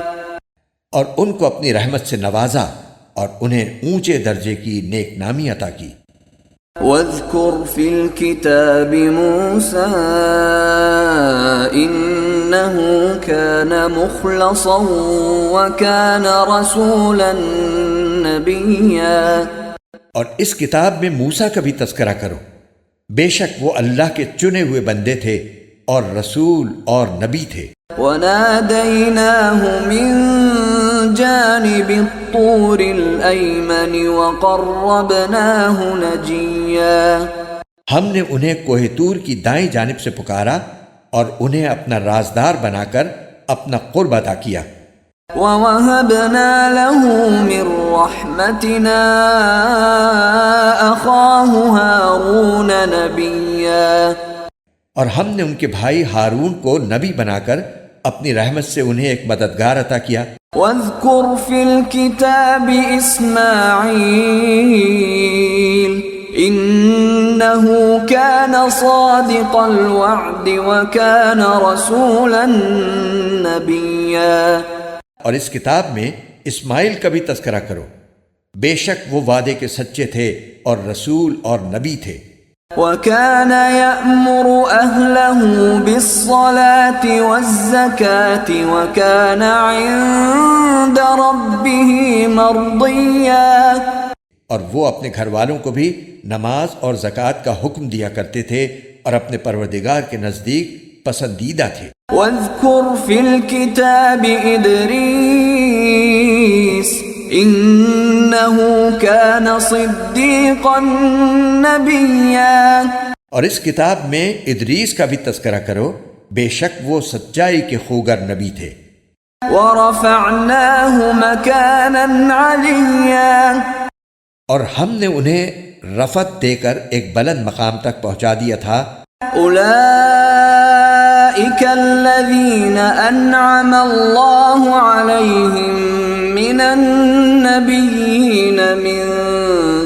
اور ان کو اپنی رحمت سے نوازا اور انہیں اونچے درجے کی نیک نامی عطا کی۔ وَاذْكُرْ فِي الْكِتَابِ مُوسَىٰ إِنَّهُ كَانَ مُخْلَصًا وَكَانَ رَسُولًا نَبِيًّا۔ اور اس کتاب میں موسیٰ کا بھی تذکرہ کرو، بے شک وہ اللہ کے چنے ہوئے بندے تھے اور رسول اور نبی تھے۔ وَنَادَيْنَاهُ مِن جَانِبِ الطُّورِ الْأَيْمَنِ وَقَرَّبْنَاهُ نَجِيًّا۔ ہم نے انہیں کوہ طور کی دائیں جانب سے پکارا اور انہیں اپنا رازدار بنا کر اپنا قرب عطا کیا۔ وَوَهَبْنَا لَهُ مِن رَّحْمَتِنَا أَخَاهُ هَارُونَ نَبِيًّا۔ اور ہم نے ان کے بھائی ہارون کو نبی بنا کر اپنی رحمت سے انہیں ایک مددگار عطا کیا۔ وَاذْكُرْ فِي الْكِتَابِ إِسْمَاعِيلَ إِنَّهُ كَانَ صَادِقَ الْوَعْدِ وَكَانَ رَسُولًا نَبِيًّا۔ اور اس کتاب میں اسماعیل کا بھی تذکرہ کرو، بے شک وہ وعدے کے سچے تھے اور رسول اور نبی تھے۔ وَكَانَ يَأْمُرُ أَهْلَهُ بِالصَّلَاةِ وَالزَّكَاةِ وَكَانَ عِندَ رَبِّهِ مَرْضِيًّا۔ اور وہ اپنے گھر والوں کو بھی نماز اور زکوٰۃ کا حکم دیا کرتے تھے اور اپنے پروردگار کے نزدیک پسندیدہ تھے۔ وَاذْكُرْ فِي الْكِتَابِ إِدْرِيسَ إِنَّهُ كَانَ صِدِّيقًا نَبِيًّا۔ اور اس کتاب میں ادریس کا بھی تذکرہ کرو، بے شک وہ سچائی کے خوگر نبی تھے۔ وَرَفَعْنَاهُ مَكَانًا عَلِيًّا۔ اور ہم نے انہیں رفعت دے کر ایک بلند مقام تک پہنچا دیا تھا۔ أُولَئِكَ الَّذِينَ أَنْعَمَ اللَّهُ عَلَيْهِمْ مِنَ النَّبِيِّينَ مِن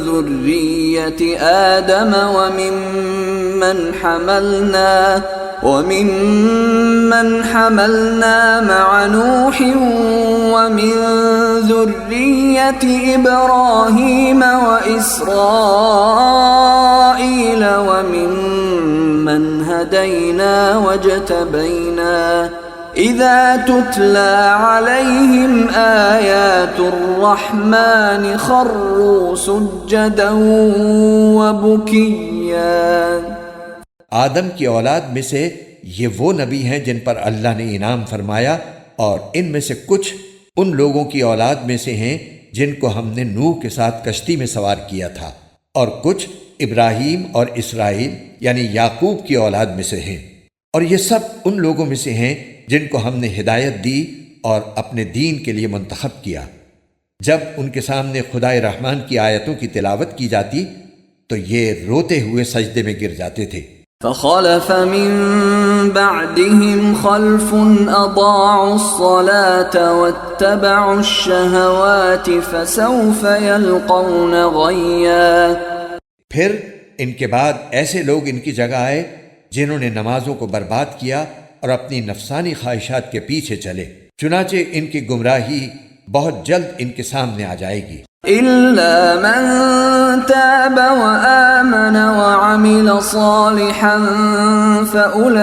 ذُرِّيَّةِ ذرية آدم وممن حملنا مع نوح ومن ذرية إبراهيم وإسرائيل وممن هدينا واجتبينا إذا تتلى عليهم آيات الرحمن خروا سجدا وبكيا۔ آدم کی اولاد میں سے یہ وہ نبی ہیں جن پر اللہ نے انعام فرمایا، اور ان میں سے کچھ ان لوگوں کی اولاد میں سے ہیں جن کو ہم نے نوح کے ساتھ کشتی میں سوار کیا تھا، اور کچھ ابراہیم اور اسرائیل یعنی یعقوب کی اولاد میں سے ہیں، اور یہ سب ان لوگوں میں سے ہیں جن کو ہم نے ہدایت دی اور اپنے دین کے لیے منتخب کیا۔ جب ان کے سامنے خدائے رحمان کی آیتوں کی تلاوت کی جاتی تو یہ روتے ہوئے سجدے میں گر جاتے تھے۔ فخلف من بعدهم خلف اضاعوا الصلاة واتبعوا الشهوات فسوف يلقون غيا۔ پھر ان کے بعد ایسے لوگ ان کی جگہ آئے جنہوں نے نمازوں کو برباد کیا اور اپنی نفسانی خواہشات کے پیچھے چلے، چنانچہ ان کی گمراہی بہت جلد ان کے سامنے آ جائے گی۔ إلا من تاب وآمن وعمل صالحا فأولئك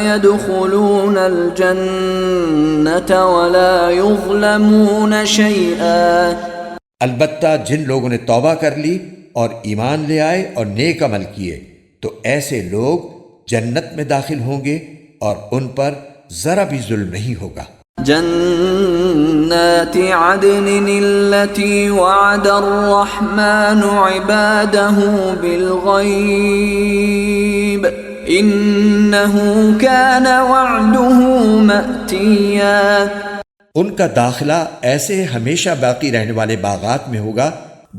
يدخلون الجنة ولا يظلمون شيئا۔ البتہ جن لوگوں نے توبہ کر لی اور ایمان لے آئے اور نیک عمل کیے تو ایسے لوگ جنت میں داخل ہوں گے اور ان پر ذرا بھی ظلم نہیں ہوگا۔ جنات عدن التي وعد الرحمن عباده بالغيب إنه كان وعده مأتيا۔ ان کا داخلہ ایسے ہمیشہ باقی رہنے والے باغات میں ہوگا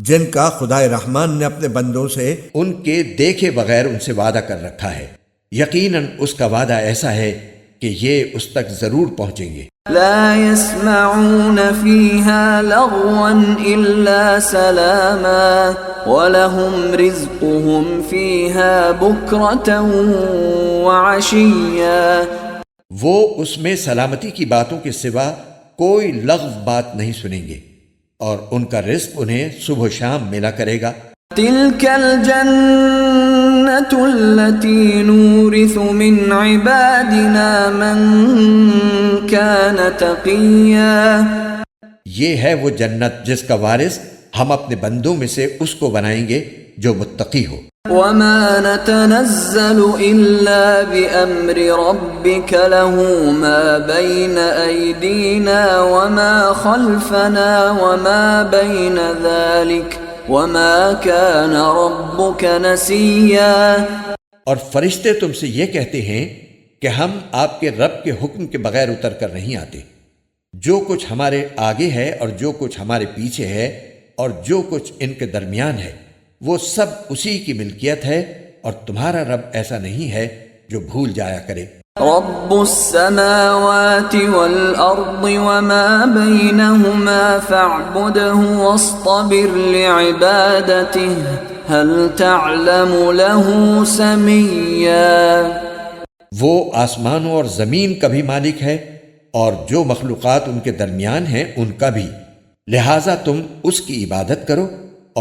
جن کا خدائے رحمان نے اپنے بندوں سے ان کے دیکھے بغیر ان سے وعدہ کر رکھا ہے۔ یقیناً اس کا وعدہ ایسا ہے کہ یہ اس تک ضرور پہنچیں گے۔ لا يسمعون فيها لغوا إلا سلاما ولهم رزقهم فيها بكرة وعشيا۔ وہ اس میں سلامتی کی باتوں کے سوا کوئی لغو بات نہیں سنیں گے اور ان کا رزق انہیں صبح و شام ملا کرے گا۔ تلك الجنة التي نورث من عبادنا من كان تقيا۔ یہ ہے وہ جنت جس کا وارث ہم اپنے بندوں میں سے اس کو بنائیں گے جو متقی ہو۔ وما نتنزل إلا بأمر ربك له ما بين أيدينا وما خلفنا وما بين ذلك وما كان ربك نسيا۔ اور فرشتے تم سے یہ کہتے ہیں کہ ہم آپ کے رب کے حکم کے بغیر اتر کر نہیں آتے۔ جو کچھ ہمارے آگے ہے اور جو کچھ ہمارے پیچھے ہے اور جو کچھ ان کے درمیان ہے وہ سب اسی کی ملکیت ہے، اور تمہارا رب ایسا نہیں ہے جو بھول جایا کرے۔ رب السماوات والأرض وما بينهما فاعبده واصطبر لعبادته هل تعلم له سميا۔ وہ آسمانوں اور زمین کا بھی مالک ہے اور جو مخلوقات ان کے درمیان ہیں ان کا بھی، لہٰذا تم اس کی عبادت کرو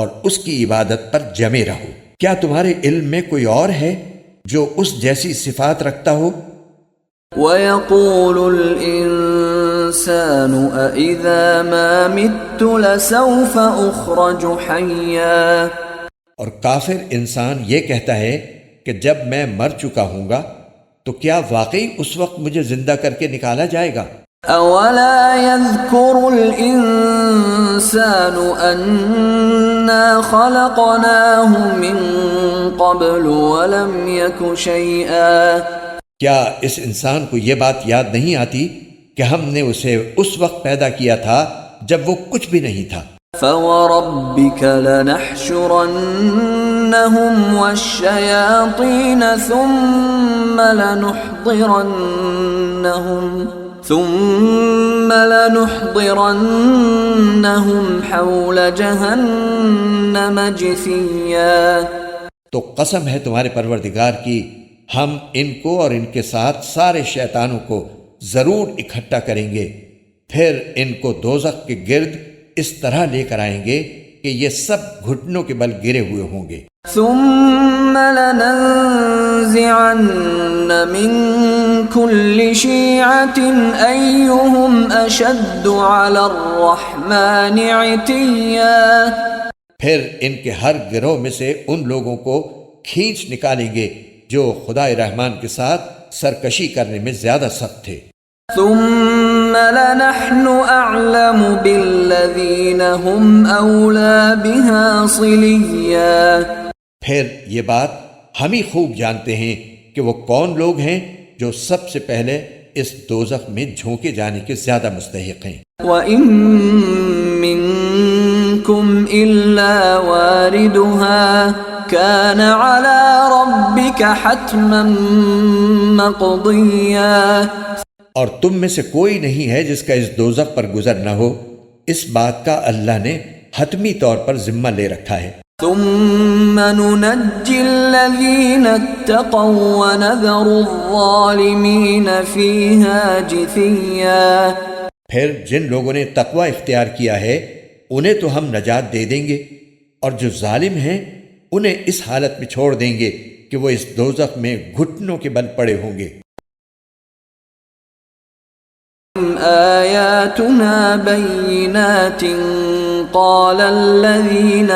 اور اس کی عبادت پر جمے رہو۔ کیا تمہارے علم میں کوئی اور ہے جو اس جیسی صفات رکھتا ہو؟ وَيَقُولُ الْإِنسَانُ أَإِذَا مَا مِتُّ لَسَوْفَ أُخْرَجُ حَيًّا۔ اور کافر انسان یہ کہتا ہے کہ جب میں مر چکا ہوں گا تو کیا واقعی اس وقت مجھے زندہ کر کے نکالا جائے گا؟ أَوَلَا يَذْكُرُ الْإِنسَانُ أَنَّا خَلَقْنَاهُ مِن قَبْلُ وَلَمْ يَكُ شَيْئًا۔ کیا اس انسان کو یہ بات یاد نہیں آتی کہ ہم نے اسے اس وقت پیدا کیا تھا جب وہ کچھ بھی نہیں تھا؟ فَوَرَبِّكَ لَنَحْشُرَنَّهُمْ وَالشَّيَاطِينَ ثُمَّ ثم لنحضرنهم حول جهنم جثيا. تو قسم ہے تمہارے پروردگار کی، ہم ان کو اور ان کے ساتھ سارے شیطانوں کو ضرور اکٹھا کریں گے، پھر ان کو دوزخ کے گرد اس طرح لے کر آئیں گے کہ یہ سب گھٹنوں کے بل گرے ہوئے ہوں گے. ثم لننزعن من كل شيعة أيهم أشد على الرحمن عتيا. پھر ان کے ہر گروہ میں سے ان لوگوں کو کھینچ نکالیں گے جو خدائے رحمان کے ساتھ سرکشی کرنے میں زیادہ سخت تھے. ثم لنحن أعلم بالذين هم أولى بها صليا. پھر یہ بات ہم ہی خوب جانتے ہیں کہ وہ کون لوگ ہیں جو سب سے پہلے اس دوزخ میں جھونکے جانے کے زیادہ مستحق ہیں. وَإِن مِّنكُمْ إِلَّا وَارِدُهَا كَانَ عَلَى رَبِّكَ حَتْمًا مَّقْضِيًّا. اور تم میں سے کوئی نہیں ہے جس کا اس دوزخ پر گزر نہ ہو، اس بات کا اللہ نے حتمی طور پر ذمہ لے رکھا ہے. ثم ننجي الذين اتقوا ونذر الظالمين فيها جثيا. پھر جن لوگوں نے تقوی اختیار کیا ہے انہیں تو ہم نجات دے دیں گے، اور جو ظالم ہیں انہیں اس حالت میں چھوڑ دیں گے کہ وہ اس دوزخ میں گھٹنوں کے بل پڑے ہوں گے. آیاتنا بینات قال الذين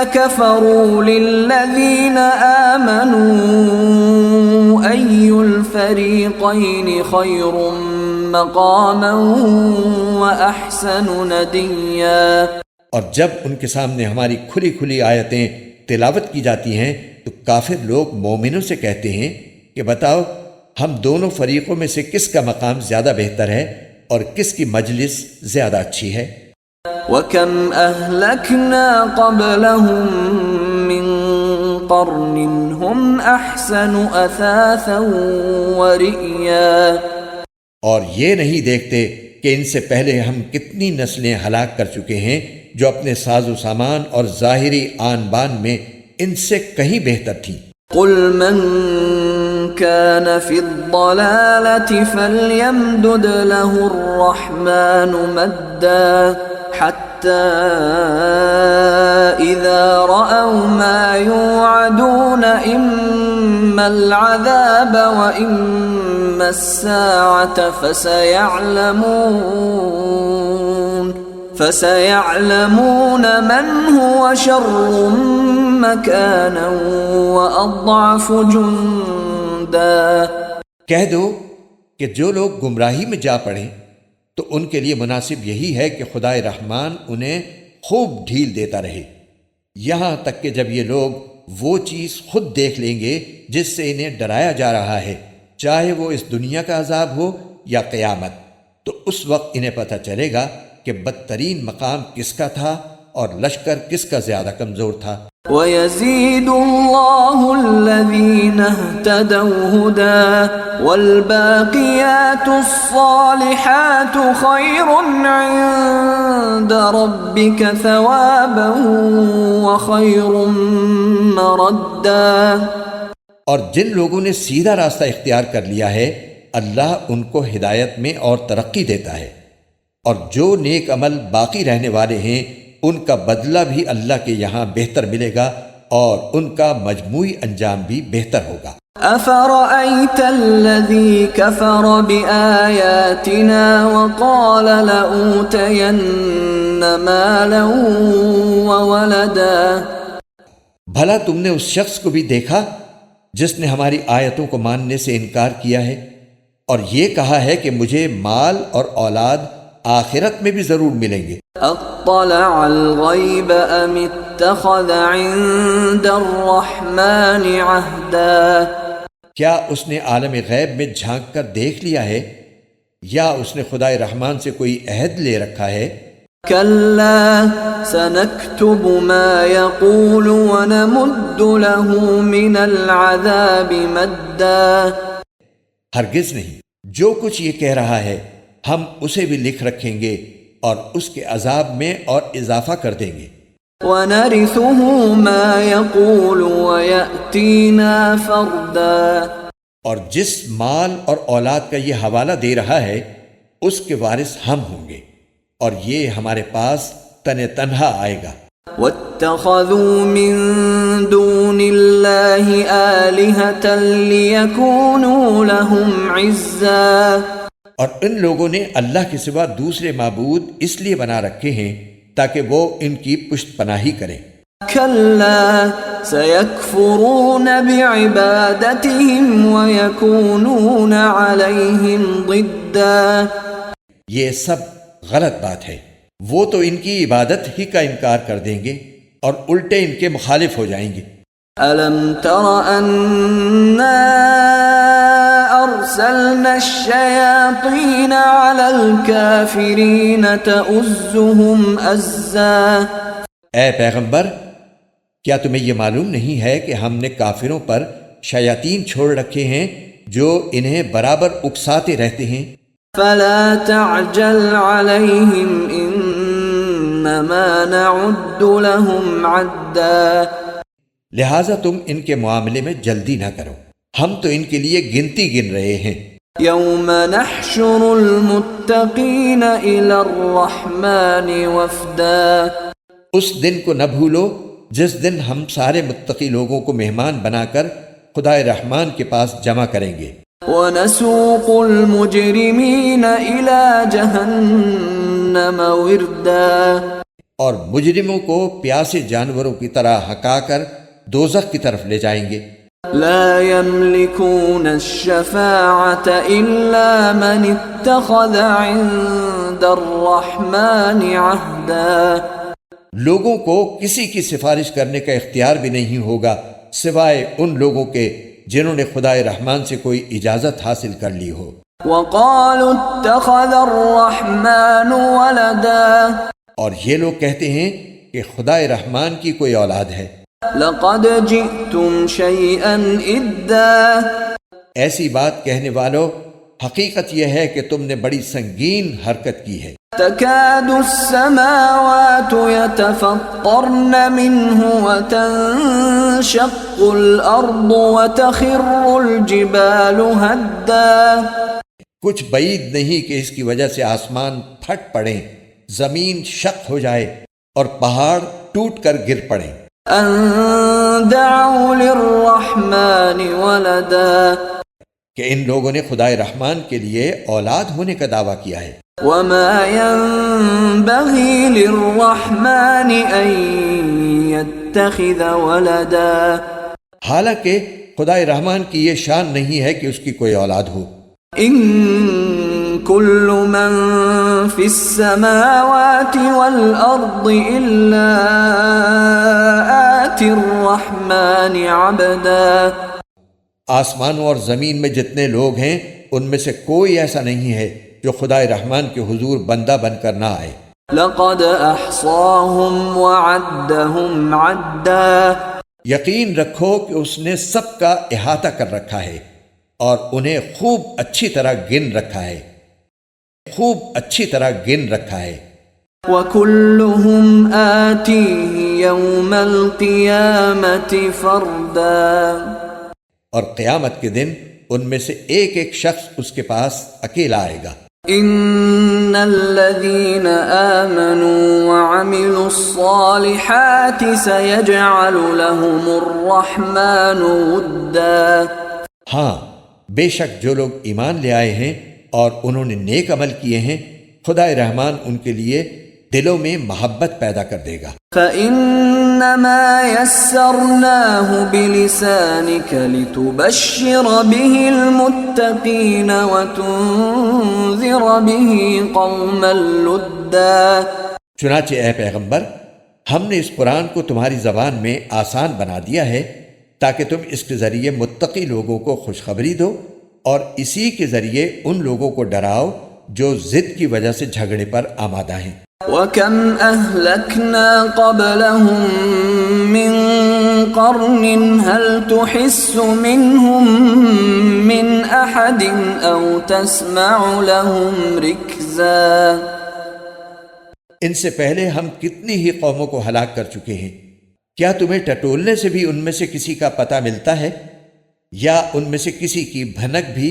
كفروا للذين آمنوا أي الفريقين خير مقاما وأحسن نديا. اور جب ان کے سامنے ہماری کھلی کھلی آیتیں تلاوت کی جاتی ہیں تو کافر لوگ مومنوں سے کہتے ہیں کہ بتاؤ ہم دونوں فریقوں میں سے کس کا مقام زیادہ بہتر ہے اور کس کی مجلس زیادہ اچھی ہے. وَكَمْ أَهْلَكْنَا قَبْلَهُمْ مِنْ قَرْنٍ هُمْ أَحْسَنُ أَثَاثًا وَرِئْيًا. اور یہ نہیں دیکھتے کہ ان سے پہلے ہم کتنی نسلیں ہلاک کر چکے ہیں جو اپنے ساز و سامان اور ظاہری آن بان میں ان سے کہیں بہتر تھیں. قُلْ مَنْ كَانَ فِي الضَّلَالَةِ فَلْيَمْدُدْ لَهُ الرَّحْمَنُ مَدًّا حَتَّى إِذَا رَأَوْا مَا يُوعَدُونَ إِمَّا الْعَذَابَ وَإِمَّا السَّاعَةَ فَسَيَعْلَمُونَ مَنْ هُوَ شَرٌّ مَكَانًا وَأَضْعَفُ جُنْدًا. کہہ دو کہ جو لوگ گمراہی میں جا پڑیں تو ان کے لیے مناسب یہی ہے کہ خدائے رحمان انہیں خوب ڈھیل دیتا رہے، یہاں تک کہ جب یہ لوگ وہ چیز خود دیکھ لیں گے جس سے انہیں ڈرایا جا رہا ہے، چاہے وہ اس دنیا کا عذاب ہو یا قیامت، تو اس وقت انہیں پتہ چلے گا کہ بدترین مقام کس کا تھا اور لشکر کس کا زیادہ کمزور تھا. وَيَزِيدُ اللَّهُ الَّذِينَ اهْتَدَوْا هُدًى وَالْبَاقِيَاتُ الصَّالِحَاتُ خَيْرٌ عِندَ رَبِّكَ ثَوَابًا وَخَيْرٌ مَرَدًّا. اور جن لوگوں نے سیدھا راستہ اختیار کر لیا ہے اللہ ان کو ہدایت میں اور ترقی دیتا ہے، اور جو نیک عمل باقی رہنے والے ہیں ان کا بدلہ بھی اللہ کے یہاں بہتر ملے گا اور ان کا مجموعی انجام بھی بہتر ہوگا. أَفَرَأَيْتَ الَّذِي كَفَرَ بِآيَاتِنَا وَقَالَ لَأُوتَيَنَّ مَالًا وَوَلَدًا. بھلا تم نے اس شخص کو بھی دیکھا جس نے ہماری آیتوں کو ماننے سے انکار کیا ہے اور یہ کہا ہے کہ مجھے مال اور اولاد آخرت میں بھی ضرور ملیں گے. اطلع الغیب ام اتخذ عند الرحمن عہدا. کیا اس نے عالم غیب میں جھانک کر دیکھ لیا ہے یا اس نے خدائے رحمان سے کوئی عہد لے رکھا ہے؟ کلا سنکتب ما یقول ونمد له من العذاب مدا. ہرگز نہیں، جو کچھ یہ کہہ رہا ہے ہم اسے بھی لکھ رکھیں گے اور اس کے عذاب میں اور اضافہ کر دیں گے۔ وَنَرِثُهُ مَا يَقُولُ وَيَأْتِينَا فَرْدًا، اور جس مال اور اولاد کا یہ حوالہ دے رہا ہے اس کے وارث ہم ہوں گے، اور یہ ہمارے پاس تنہا آئے گا۔ وَاتَّخَذُوا مِن دُونِ اللَّهِ آلِهَةً لِيَكُونُوا لَهُمْ عِزًّا، اور ان لوگوں نے اللہ کے سوا دوسرے معبود اس لیے بنا رکھے ہیں تاکہ وہ ان کی پشت پناہی کریں۔ كَلَّا سَيَكْفُرُونَ بِعِبَادَتِهِمْ وَيَكُونُونَ عَلَيْهِمْ ضِدًّا، یہ سب غلط بات ہے، وہ تو ان کی عبادت ہی کا انکار کر دیں گے اور الٹے ان کے مخالف ہو جائیں گے۔ أَلَمْ تَرَ أَنَّا أَرْسَلْنَا الشَّيَاطِينَ عَلَى الْكَافِرِينَ تَؤُزُّهُمْ أَزًّا، اے پیغمبر، کیا تمہیں یہ معلوم نہیں ہے کہ ہم نے کافروں پر شیاطین چھوڑ رکھے ہیں جو انہیں برابر اکساتے رہتے ہیں؟ فَلَا تَعْجَلْ عَلَيْهِمْ إِنَّمَا نَعُدُّ لَهُمْ عَدًّا، لہٰذا تم ان کے معاملے میں جلدی نہ کرو، ہم تو ان کے لیے گنتی گن رہے ہیں۔ يَوْمَ نَحْشُرُ الْمُتَّقِينَ إِلَى الرَّحْمَنِ وَفْدًا، اس دن کو نہ بھولو جس دن ہم سارے متقی لوگوں کو مہمان بنا کر خدائے رحمان کے پاس جمع کریں گے۔ وَنَسُوقُ الْمُجْرِمِينَ إِلَى جَهَنَّمَ وِرْدًا، اور مجرموں کو پیاسے جانوروں کی طرح ہکا کر دوزخ کی طرف لے جائیں گے۔ لا يملكون الشفاعة إلا من اتخذ عند الرحمن عهدا، لوگوں کو کسی کی سفارش کرنے کا اختیار بھی نہیں ہوگا سوائے ان لوگوں کے جنہوں نے خدائے رحمان سے کوئی اجازت حاصل کر لی ہو۔ وقالوا اتخذ الرحمن ولدا، اور یہ لوگ کہتے ہیں کہ خدائے رحمان کی کوئی اولاد ہے۔ لقد جئتم شيئا إدا، ایسی بات کہنے والوں، حقیقت یہ ہے کہ تم نے بڑی سنگین حرکت کی ہے۔ تكاد السماوات يتفطرن منه وتنشق الأرض وتخر الجبال هدا، کچھ بعید نہیں کہ اس کی وجہ سے آسمان پھٹ پڑیں، زمین شق ہو جائے اور پہاڑ ٹوٹ کر گر پڑیں۔ أن دعوا للرحمن ولدا، کہ ان لوگوں نے خدائے رحمان کے لیے اولاد ہونے کا دعویٰ کیا ہے۔ وما ينبغي للرحمن أن يتخذ ولدا، حالانکہ خدائے رحمان کی یہ شان نہیں ہے کہ اس کی کوئی اولاد ہو۔ إن كل من في السماوات والأرض إلا آتي الرحمن عبدا، آسمانوں اور زمین میں جتنے لوگ ہیں ان میں سے کوئی ایسا نہیں ہے جو خدائے رحمان کے حضور بندہ بن کر نہ آئے۔ لقد أحصاهم وعدهم عدا، یقین رکھو کہ اس نے سب کا احاطہ کر رکھا ہے اور انہیں خوب اچھی طرح گن رکھا ہے، خوب اچھی طرح گن رکھا ہے۔ وكلهم آتيه يوم القيامة فردا، اور قیامت کے دن ان میں سے ایک ایک شخص اس کے پاس اکیلا آئے گا۔ إن الذين آمنوا وعملوا الصالحات سيجعل لهم الرحمن ودا، ہاں بے شک جو لوگ ایمان لے آئے ہیں اور انہوں نے نیک عمل کیے ہیں، خدائے رحمان ان کے لیے دلوں میں محبت پیدا کر دے گا۔ فإنما يسرناه بلسانك لتبشر به المتقين وتنذر به قوما لدا، چنانچہ اے پیغمبر، ہم نے اس قرآن کو تمہاری زبان میں آسان بنا دیا ہے تاکہ تم اس کے ذریعے متقی لوگوں کو خوشخبری دو اور اسی کے ذریعے ان لوگوں کو ڈراؤ جو ضد کی وجہ سے جھگڑے پر آمادہ ہیں۔ وَكَمْ أَهْلَكْنَا قَبْلَهُمْ مِنْ قرن هل تحس منهم من أحد أو تسمع لهم ركزا ان سے پہلے ہم کتنی ہی قوموں کو ہلاک کر چکے ہیں، کیا تمہیں ٹٹولنے سے بھی ان میں سے کسی کا پتہ ملتا ہے، یا ان میں سے کسی کی بھنک بھی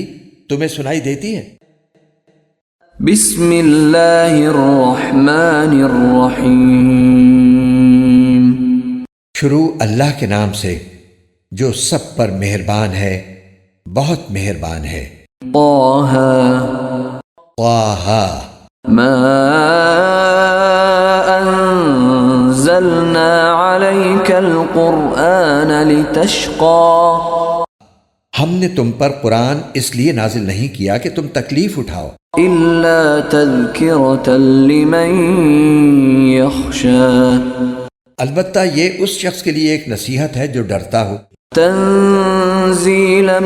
تمہیں سنائی دیتی ہے؟ بسم اللہ الرحمن الرحیم، شروع اللہ کے نام سے جو سب پر مہربان ہے، بہت مہربان ہے۔ طه طٰہٰ ما انزلنا عليك القرآن لتشقى ہم نے تم پر قرآن اس لیے نازل نہیں کیا کہ تم تکلیف اٹھاؤ، إلا تذكرة لمن يخشى البتہ یہ اس شخص کے لیے ایک نصیحت ہے جو ڈرتا ہو۔ تنزيلا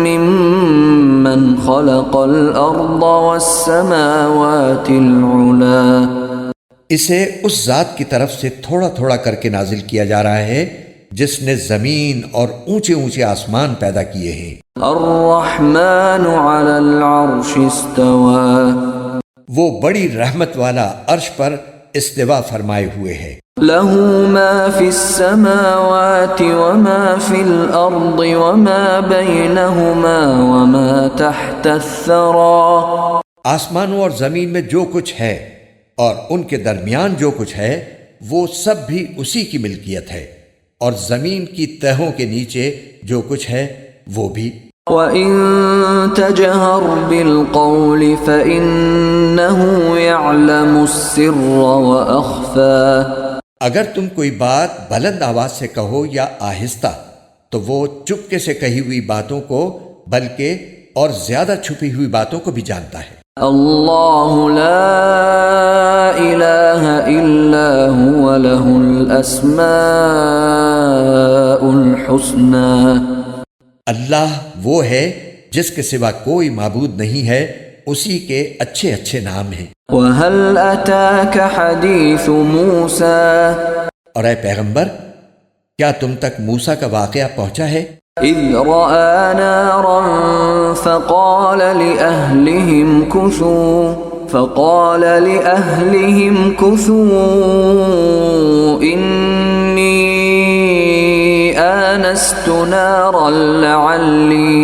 ممن خلق الأرض والسماوات العلا اسے اس ذات کی طرف سے تھوڑا تھوڑا کر کے نازل کیا جا رہا ہے جس نے زمین اور اونچے اونچے آسمان پیدا کیے ہیں۔ الرحمن على العرش استوى وہ بڑی رحمت والا عرش پر استوا فرمائے ہوئے ہے۔ له ما في السماوات وما في الأرض وما بينهما وما تحت الثرى آسمانوں اور زمین میں جو کچھ ہے اور ان کے درمیان جو کچھ ہے وہ سب بھی اسی کی ملکیت ہے، اور زمین کی تہوں کے نیچے جو کچھ ہے وہ بھی۔ وَإِن تَجْهَرْ بِالْقَوْلِ فَإِنَّهُ يَعْلَمُ السِّرَّ وَأَخْفَى اگر تم کوئی بات بلند آواز سے کہو یا آہستہ تو وہ چپکے سے کہی ہوئی باتوں کو بلکہ اور زیادہ چھپی ہوئی باتوں کو بھی جانتا ہے۔ اللہ لا الہ الا هو له الاسماء الحسنى اللہ وہ ہے جس کے سوا کوئی معبود نہیں ہے، اسی کے اچھے اچھے نام ہیں۔ وَهَلْ أَتَاكَ حَدِيثُ مُوسَى اور اے پیغمبر، کیا تم تک موسیٰ کا واقعہ پہنچا ہے؟ إِذْ رَأَى نَارًا فَقَالَ لِأَهْلِهِمْ كُثُوا إِنِّي آنَسْتُ نَارًا لعلی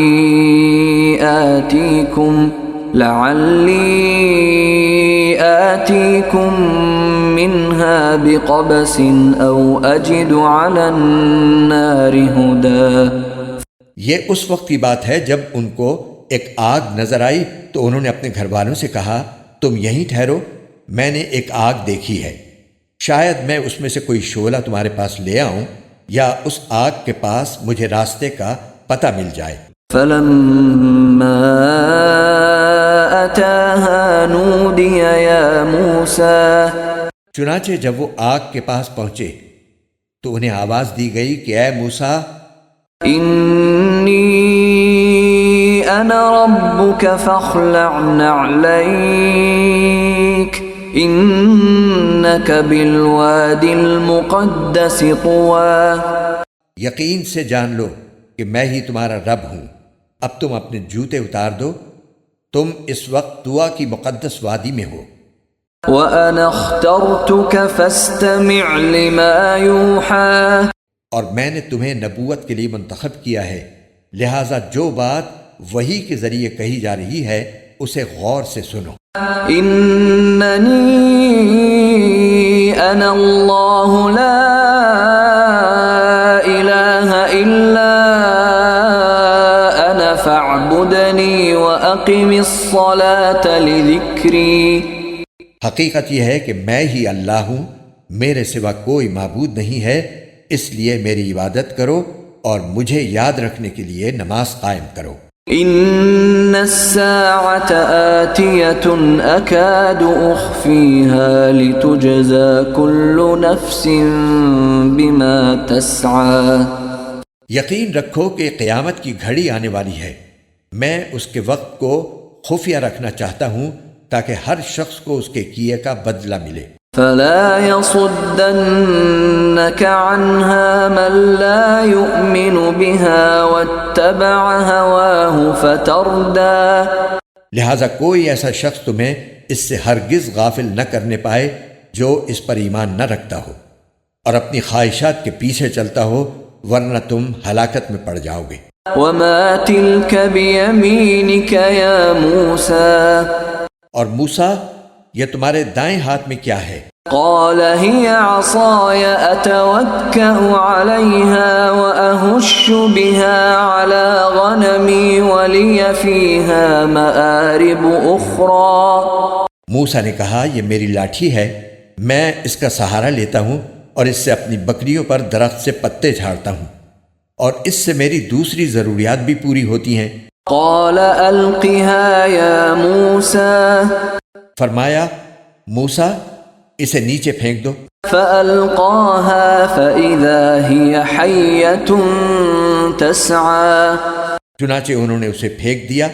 آتیکم منها بقبس او اجد علی النار ہدا۔ یہ اس وقت کی بات ہے جب ان کو ایک آگ نظر آئی تو انہوں نے اپنے گھر والوں سے کہا تم یہیں ٹھہرو، میں نے ایک آگ دیکھی ہے، شاید میں اس میں سے کوئی شعلہ تمہارے پاس لے آؤں یا اس آگ کے پاس مجھے راستے کا پتہ مل جائے۔ فلما اتاها نودی یا موسیٰ چنانچہ جب وہ آگ کے پاس پہنچے تو انہیں آواز دی گئی کہ اے موسیٰ، انی انا ربک فاخلع نعلیک انک بالوادی المقدس طوی۔ یقین سے جان لو کہ میں ہی تمہارا رب ہوں، اب تم اپنے جوتے اتار دو، تم اس وقت طویٰ کی مقدس وادی میں ہو۔ وَأَنَا اخْتَرْتُكَ فَاسْتَمِعْ لِمَا يُوحَىٰ اور میں نے تمہیں نبوت کے لیے منتخب کیا ہے، لہٰذا جو بات وحی کے ذریعے کہی جا رہی ہے اسے غور سے سنو۔ إِنَّنِي أَنَا اللَّهُ لَا إِلَٰهَ إِلَّا أَنَا فَاعْبُدْنِي وَأَقِمِ الصَّلَاةَ لِذِكْرِي۔ حقیقت یہ ہے کہ میں ہی اللہ ہوں، میرے سوا کوئی معبود نہیں ہے، اس لیے میری عبادت کرو اور مجھے یاد رکھنے کے لیے نماز قائم کرو۔ إِنَّ السَّاعَةَ آتِيَةٌ أَكَادُ أُخْفِيهَا لِتُجْزَى كُلُّ نَفْسٍ بِمَا تَسْعَى۔ یقین رکھو کہ قیامت کی گھڑی آنے والی ہے، میں اس کے وقت کو خفیہ رکھنا چاہتا ہوں تاکہ ہر شخص کو اس کے کیے کا بدلہ ملے۔ فلا يصدنك عنها من لا يؤمن بها واتبع هواه فتردى لہذا کوئی ایسا شخص تمہیں اس سے ہرگز غافل نہ کرنے پائے جو اس پر ایمان نہ رکھتا ہو اور اپنی خواہشات کے پیچھے چلتا ہو، ورنہ تم ہلاکت میں پڑ جاؤ گے۔ وما تلك بيمينك يا موسى اور موسیٰ، یہ تمہارے دائیں ہاتھ میں کیا ہے؟ قال هي عصاي أتوكأ عليها وأهش بها على غنمي ولي فيها مآرب أخرى۔ موسیٰ نے کہا، یہ میری لاٹھی ہے، میں اس کا سہارا لیتا ہوں اور اس سے اپنی بکریوں پر درخت سے پتے جھاڑتا ہوں، اور اس سے میری دوسری ضروریات بھی پوری ہوتی ہیں۔ قال ألقها يا موسى فرمایا، موسیٰ، اسے نیچے پھینک دو۔ فألقاها فإذا هي حية تسعى چنانچہ انہوں نے اسے پھینک دیا،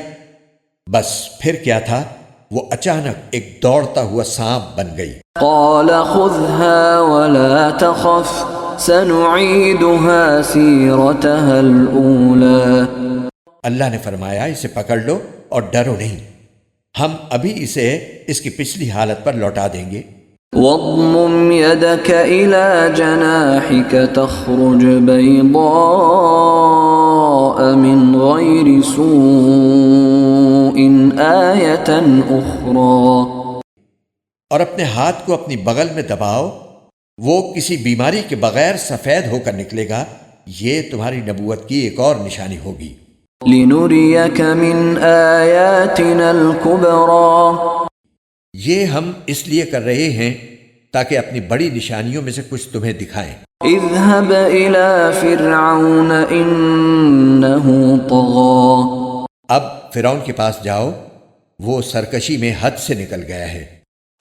بس پھر کیا تھا، وہ اچانک ایک دوڑتا ہوا سانپ بن گئی۔ قال خذها ولا تخف سنعيدها سيرتها الأولى۔ اللہ نے فرمایا، اسے پکڑ لو اور ڈرو نہیں، ہم ابھی اسے اس کی پچھلی حالت پر لوٹا دیں گے۔ واضمم يدك إلى جناحك تخرج بيضاء من غير سوء آية أخرى۔ اور اپنے ہاتھ کو اپنی بغل میں دباؤ، وہ کسی بیماری کے بغیر سفید ہو کر نکلے گا، یہ تمہاری نبوت کی ایک اور نشانی ہوگی۔ لنريك من آياتنا الكبرى۔ یہ ہم اس لیے کر رہے ہیں تاکہ اپنی بڑی نشانیوں میں سے کچھ تمہیں دکھائیں۔ اذهب إلى فرعون إنه طغى۔ اب فرعون کے پاس جاؤ، وہ سرکشی میں حد سے نکل گیا ہے۔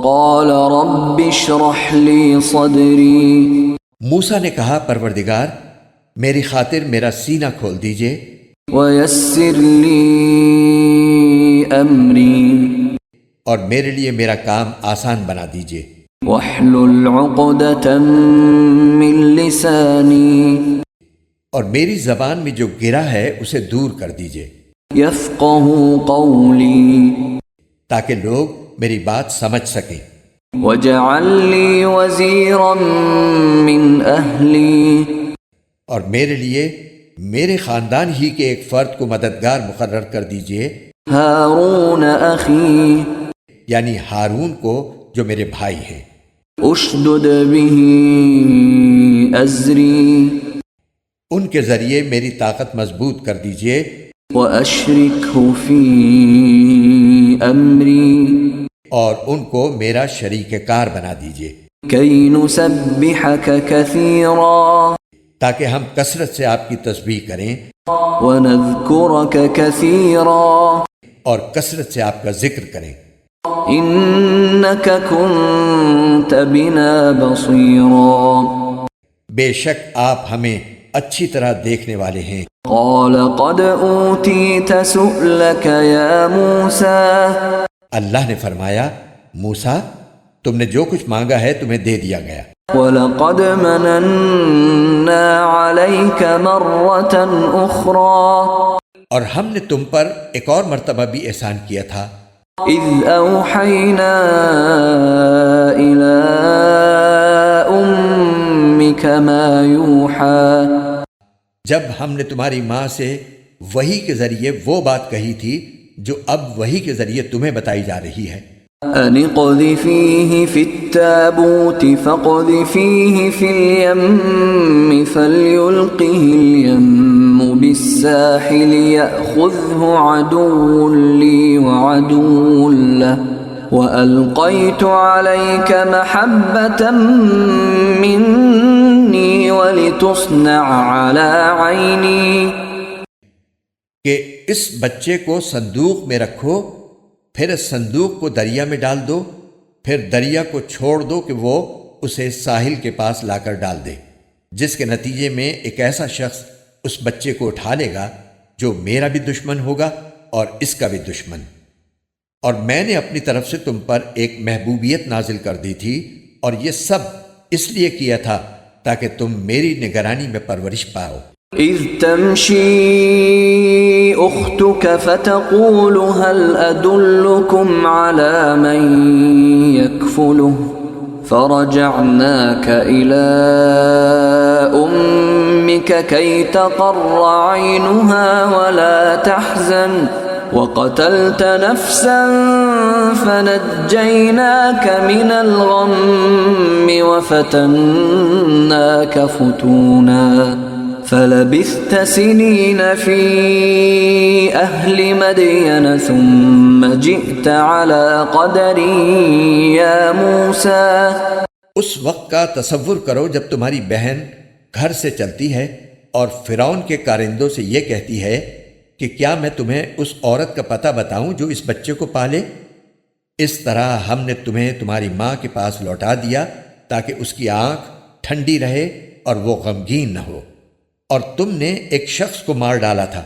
قال رب اشرح لي صدري۔ موسیٰ نے کہا، پروردگار، میری خاطر میرا سینہ کھول دیجئے، ويسر لي أمري اور میرے لیے میرا کام آسان بنا دیجئے۔ واحلل عقدة من لساني اور میری زبان میں جو گرا ہے اسے دور کر دیجئے، يفقهوا قولي تاکہ لوگ میری بات سمجھ سکیں۔ واجعل لي وزيرا من أهلي اور میرے لیے میرے خاندان ہی کے ایک فرد کو مددگار مقرر کر دیجئے، هارون أخي یعنی ہارون کو جو میرے بھائی ہیں۔ اشدد به أزري ان کے ذریعے میری طاقت مضبوط کر دیجئے، وأشركه في أمري اور ان کو میرا شریک کار بنا دیجئے، كي نسبحك كثيرا تاکہ ہم کثرت سے آپ کی تسبیح کریں ونذكرك كثيرا اور کثرت سے آپ کا ذکر کریں۔ إنك كنت بنا بصيرا۔ بے شک آپ ہمیں اچھی طرح دیکھنے والے ہیں۔ قال قد أوتيت سؤلك يا موسى۔ اللہ نے فرمایا، موسیٰ، تم نے جو کچھ مانگا ہے تمہیں دے دیا گیا، وَلَقَدْ مَنَنَّا عَلَيْكَ مَرَّةً أُخْرَى۔ اور ہم نے تم پر ایک اور مرتبہ بھی احسان کیا تھا، إِذْ أَوْحَيْنَا إِلَىٰ أُمِّكَ مَا يُوحَىٰ۔ جب ہم نے تمہاری ماں سے وحی کے ذریعے وہ بات کہی تھی جو اب وحی کے ذریعے تمہیں بتائی جا رہی ہے۔ أَنِ اقْذِفِيهِ فِي التَّابُوتِ فَاقْذِفِيهِ فِي الْيَمِّ فَلْيُلْقِهِ الْيَمُّ بِالسَّاحِلِ يَأْخُذْهُ عَدُوٌّ لِّي وَعَدُوٌّ لَّهُ وَأَلْقَيْتُ عَلَيْكَ مَحَبَّةً مِّنِّي وَلِتُصْنَعَ عَلَىٰ عَيْنِي۔ کہ اس بچے کو صندوق میں رکھو، پھر اس صندوق کو دریا میں ڈال دو، پھر دریا کو چھوڑ دو کہ وہ اسے ساحل کے پاس لا کر ڈال دے، جس کے نتیجے میں ایک ایسا شخص اس بچے کو اٹھا لے گا جو میرا بھی دشمن ہوگا اور اس کا بھی دشمن۔ اور میں نے اپنی طرف سے تم پر ایک محبوبیت نازل کر دی تھی اور یہ سب اس لیے کیا تھا تاکہ تم میری نگرانی میں پرورش پاؤ۔ إذ تمشي أختك فتقول هل أدلكم على من يكفله فرجعناك إلى أمك كي تقر عينها ولا تحزن وقتلت نفسا فنجيناك من الغم وفتناك فتونا فلبثت سنين في أهل مدين ثم جئت على قدر يا موسى۔ اس وقت کا تصور کرو جب تمہاری بہن گھر سے چلتی ہے اور فرعون کے کارندوں سے یہ کہتی ہے کہ کیا میں تمہیں اس عورت کا پتہ بتاؤں جو اس بچے کو پالے؟ اس طرح ہم نے تمہیں تمہاری ماں کے پاس لوٹا دیا تاکہ اس کی آنکھ ٹھنڈی رہے اور وہ غمگین نہ ہو، اور تم نے ایک شخص کو مار ڈالا تھا،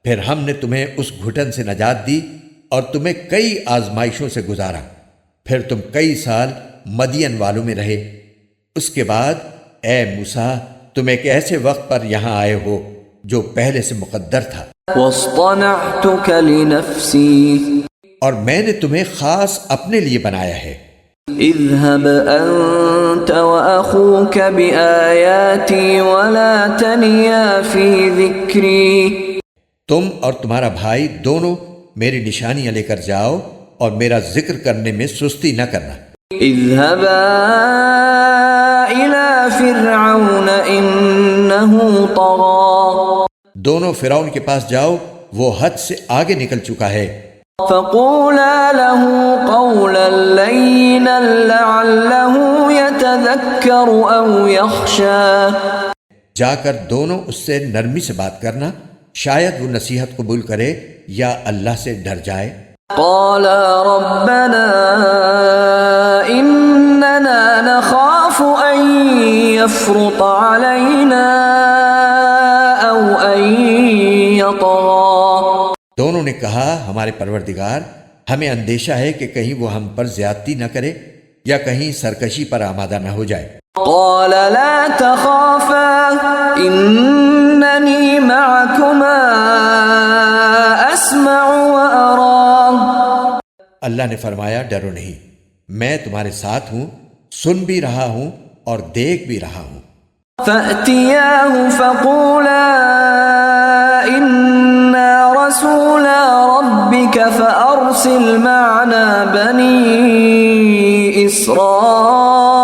پھر ہم نے تمہیں اس گھٹن سے نجات دی اور تمہیں کئی آزمائشوں سے گزارا، پھر تم کئی سال مدین والوں میں رہے۔ اس کے بعد اے موسیٰ تم ایک ایسے وقت پر یہاں آئے ہو جو پہلے سے مقدر تھا، واصطنعتك لنفسي اور میں نے تمہیں خاص اپنے لیے بنایا ہے۔ اذهب أنت وأخوك بآياتي ولا تنيا في ذكري۔ تم اور تمہارا بھائی دونوں میری نشانیاں لے کر جاؤ اور میرا ذکر کرنے میں سستی نہ کرنا۔ اذهبا إلى فرعون إنه طغى۔ دونوں فرعون کے پاس جاؤ، وہ حد سے آگے نکل چکا ہے۔ فقولا له قولا لينا لعله يتذكر أو يخشى۔ جا کر دونوں اس سے نرمی سے بات کرنا، شاید وہ نصیحت قبول کرے یا اللہ سے ڈر جائے۔ قالا ربنا إننا نخاف أن يفرط علينا أو أن يطغى۔ دونوں نے کہا ہمارے پروردگار ہمیں اندیشہ ہے کہ کہیں وہ ہم پر زیادتی نہ کرے یا کہیں سرکشی پر آمادہ نہ ہو جائے۔ قال لا تخافا إنني معكما أسمع وأرى۔ اللہ نے فرمایا ڈرو نہیں، میں تمہارے ساتھ ہوں، سن بھی رہا ہوں اور دیکھ بھی رہا ہوں۔ فأتياه فقولا إنا رسولا ربك فأرسل معنا بني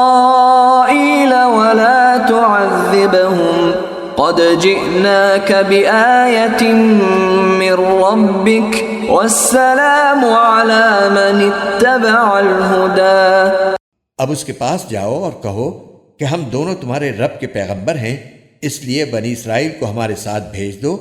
إسرائيل ولا تعذبهم قد جئناك بآية من ربك والسلام على من اتبع الهدى۔ اب اس کے پاس جاؤ اور کہو کہ ہم دونوں تمہارے رب کے پیغمبر ہیں، اس لیے بنی اسرائیل کو ہمارے ساتھ بھیج دو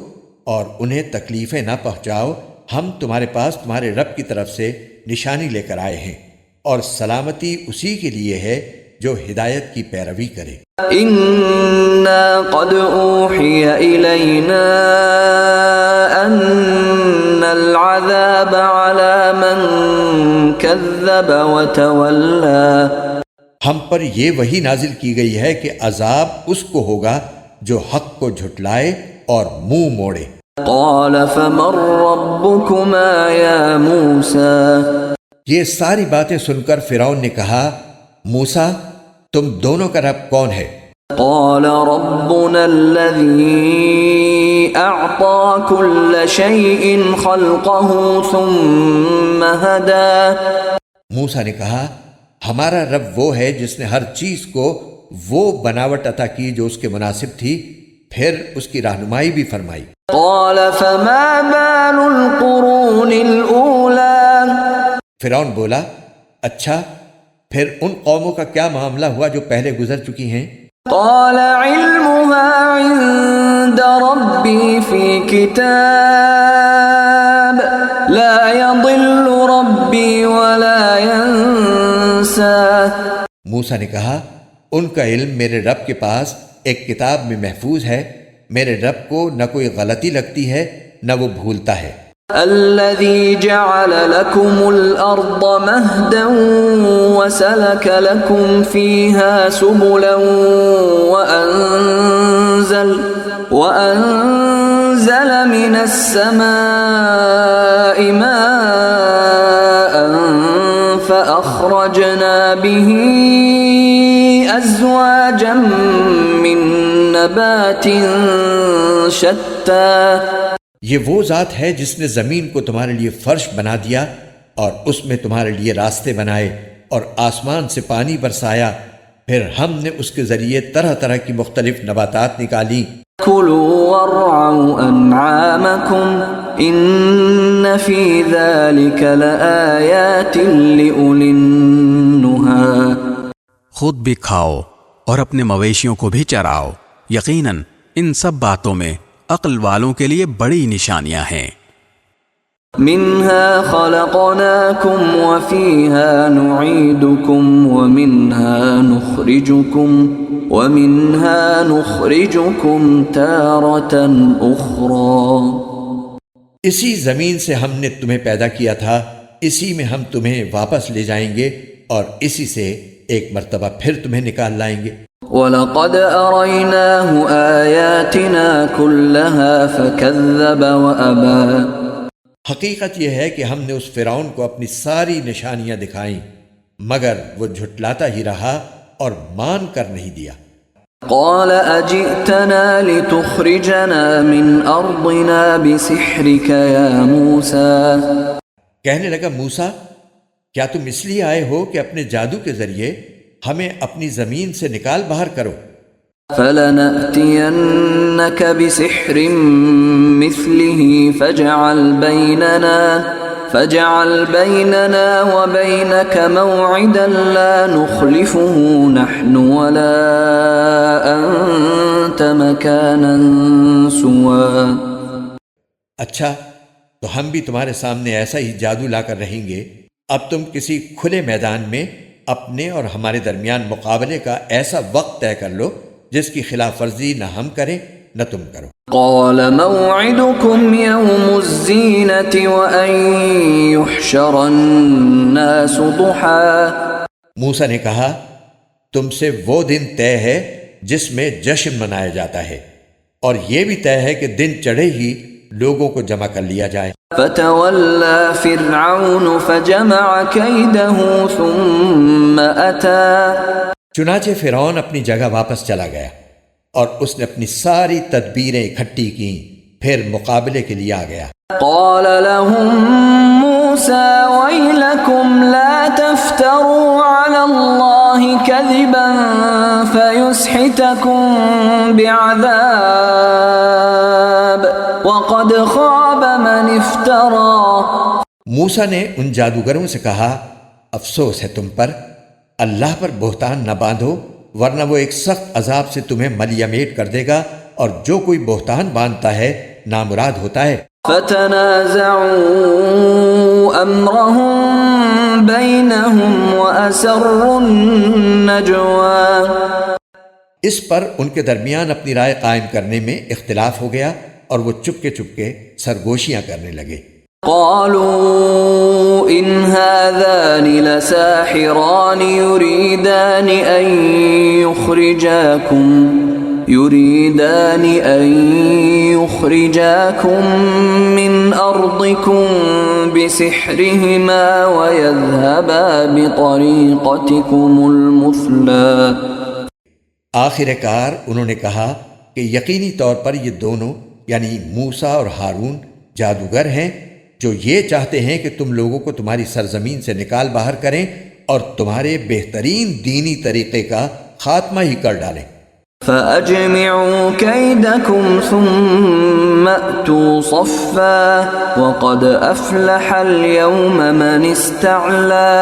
اور انہیں تکلیفیں نہ پہنچاؤ، ہم تمہارے پاس تمہارے رب کی طرف سے نشانی لے کر آئے ہیں، اور سلامتی اسی کے لیے ہے جو ہدایت کی پیروی کرے۔ إنا قد أوحي إلينا أن العذاب على من كذب وتولى۔ ہم پر یہ وحی نازل کی گئی ہے کہ عذاب اس کو ہوگا جو حق کو جھٹلائے اور منہ موڑے۔ قال فمن ربكما يا موسى۔ یہ ساری باتیں سن کر فرعون نے کہا موسیٰ تم دونوں کا رب کون ہے؟ قال ربنا الذي أعطى كل شيء خلقه ثم هدى۔ موسیٰ نے کہا ہمارا رب وہ ہے جس نے ہر چیز کو وہ بناوٹ عطا کی جو اس کے مناسب تھی، پھر اس کی رہنمائی بھی فرمائی۔ قال فما بال القرون الأولى۔ فرعون بولا اچھا پھر ان قوموں کا کیا معاملہ ہوا جو پہلے گزر چکی ہیں؟ قال علمها عند ربي في كتاب لا يضل ربي ولا ينسى۔ موسیٰ نے کہا ان کا علم میرے رب کے پاس ایک کتاب میں محفوظ ہے، میرے رب کو نہ کوئی غلطی لگتی ہے نہ وہ بھولتا ہے۔ الذي جعل لكم الأرض مهدا وسلك لكم فيها سبلا وأنزل من السماء ماء فأخرجنا به أزواجا من نبات شتى. یہ وہ ذات ہے جس نے زمین کو تمہارے لیے فرش بنا دیا اور اس میں تمہارے لیے راستے بنائے اور آسمان سے پانی برسایا، پھر ہم نے اس کے ذریعے طرح طرح کی مختلف نباتات نکالی. كلوا وارعوا أنعامكم إن في ذلك لآيات لأولي النهى. خود بھی کھاؤ اور اپنے مویشیوں کو بھی چراؤ، یقیناً ان سب باتوں میں عقل والوں کے لیے بڑی نشانیاں ہیں. منها خلقناكم وفيها نعيدكم ومنها نخرجكم تارة أخرى. اسی زمین سے ہم نے تمہیں پیدا کیا تھا، اسی میں ہم تمہیں واپس لے جائیں گے اور اسی سے ایک مرتبہ پھر تمہیں نکال لائیں گے. وَلَقَدْ أَرَيْنَاهُ آيَاتِنَا كُلَّهَا فَكَذَّبَ وَأَبَى. حقیقت یہ ہے کہ ہم نے اس فرعون کو اپنی ساری نشانیاں دکھائیں مگر وہ جھٹلاتا ہی رہا اور مان کر نہیں دیا. قال أجئتنا لتخرجنا من أرضنا بسحرك يا موسى. کہنے لگا موسیٰ، کیا تم اس لیے آئے ہو کہ اپنے جادو کے ذریعے ہمیں اپنی زمین سے نکال باہر کرو؟ فَلَنَأْتِيَنَّكَ بِسِحْرٍ مِثْلِهِ فَاجْعَلْ بَيْنَنَا وَبَيْنَكَ مَوْعِدًا لَا نُخْلِفُهُ نَحْنُ وَلَا أَنْتَ مَكَانًا سُوًى. اچھا تو ہم بھی تمہارے سامنے ایسا ہی جادو لا کر رہیں گے. اب تم کسی کھلے میدان میں اپنے اور ہمارے درمیان مقابلے کا ایسا وقت طے کر لو جس کی خلاف ورزی نہ ہم کریں نہ تم کرو. قال موعدكم يوم الزينة وأن يحشر الناس ضحى. موسیٰ نے کہا تم سے وہ دن طے ہے جس میں جشن منایا جاتا ہے اور یہ بھی طے ہے کہ دن چڑھے ہی لوگوں کو جمع کر لیا جائے. فتولى فرعون فجمع كيده ثم أتى. چنانچہ فرعون اپنی جگہ واپس چلا گیا اور اس نے اپنی ساری تدبیریں اکٹھی کیں، پھر مقابلے کے لیے آ گیا. قال لهم موسى ويلكم لا تفتروا على الله كذبا فيسحتكم بعذاب وقد خاب من افترى. موسیٰ نے ان جادوگروں سے کہا افسوس ہے تم پر، اللہ پر بہتان نہ باندھو ورنہ وہ ایک سخت عذاب سے تمہیں ملیمیٹ کر دے گا، اور جو کوئی بہتان باندھتا ہے نامراد ہوتا ہے. فتنازعوا امرهم بينهم واسروا النجوى. اس پر ان کے درمیان اپنی رائے قائم کرنے میں اختلاف ہو گیا اور وہ چپکے چپکے سرگوشیاں کرنے لگے. قالوا إن هذان لساحران يريدان أن يخرجاكم من أرضكم بسحرهما ويذهبا بطريقتكم المثلى. آخر کار انہوں نے کہا کہ یقینی طور پر یہ دونوں یعنی موسیٰ اور ہارون جادوگر ہیں جو یہ چاہتے ہیں کہ تم لوگوں کو تمہاری سرزمین سے نکال باہر کریں اور تمہارے بہترین دینی طریقے کا خاتمہ ہی کر ڈالیں. فَأَجْمِعُوا كَيْدَكُمْ ثُمَّ أْتُوا صَفًّا وَقَدْ أَفْلَحَ الْيَوْمَ مَنِ اسْتَعْلَى.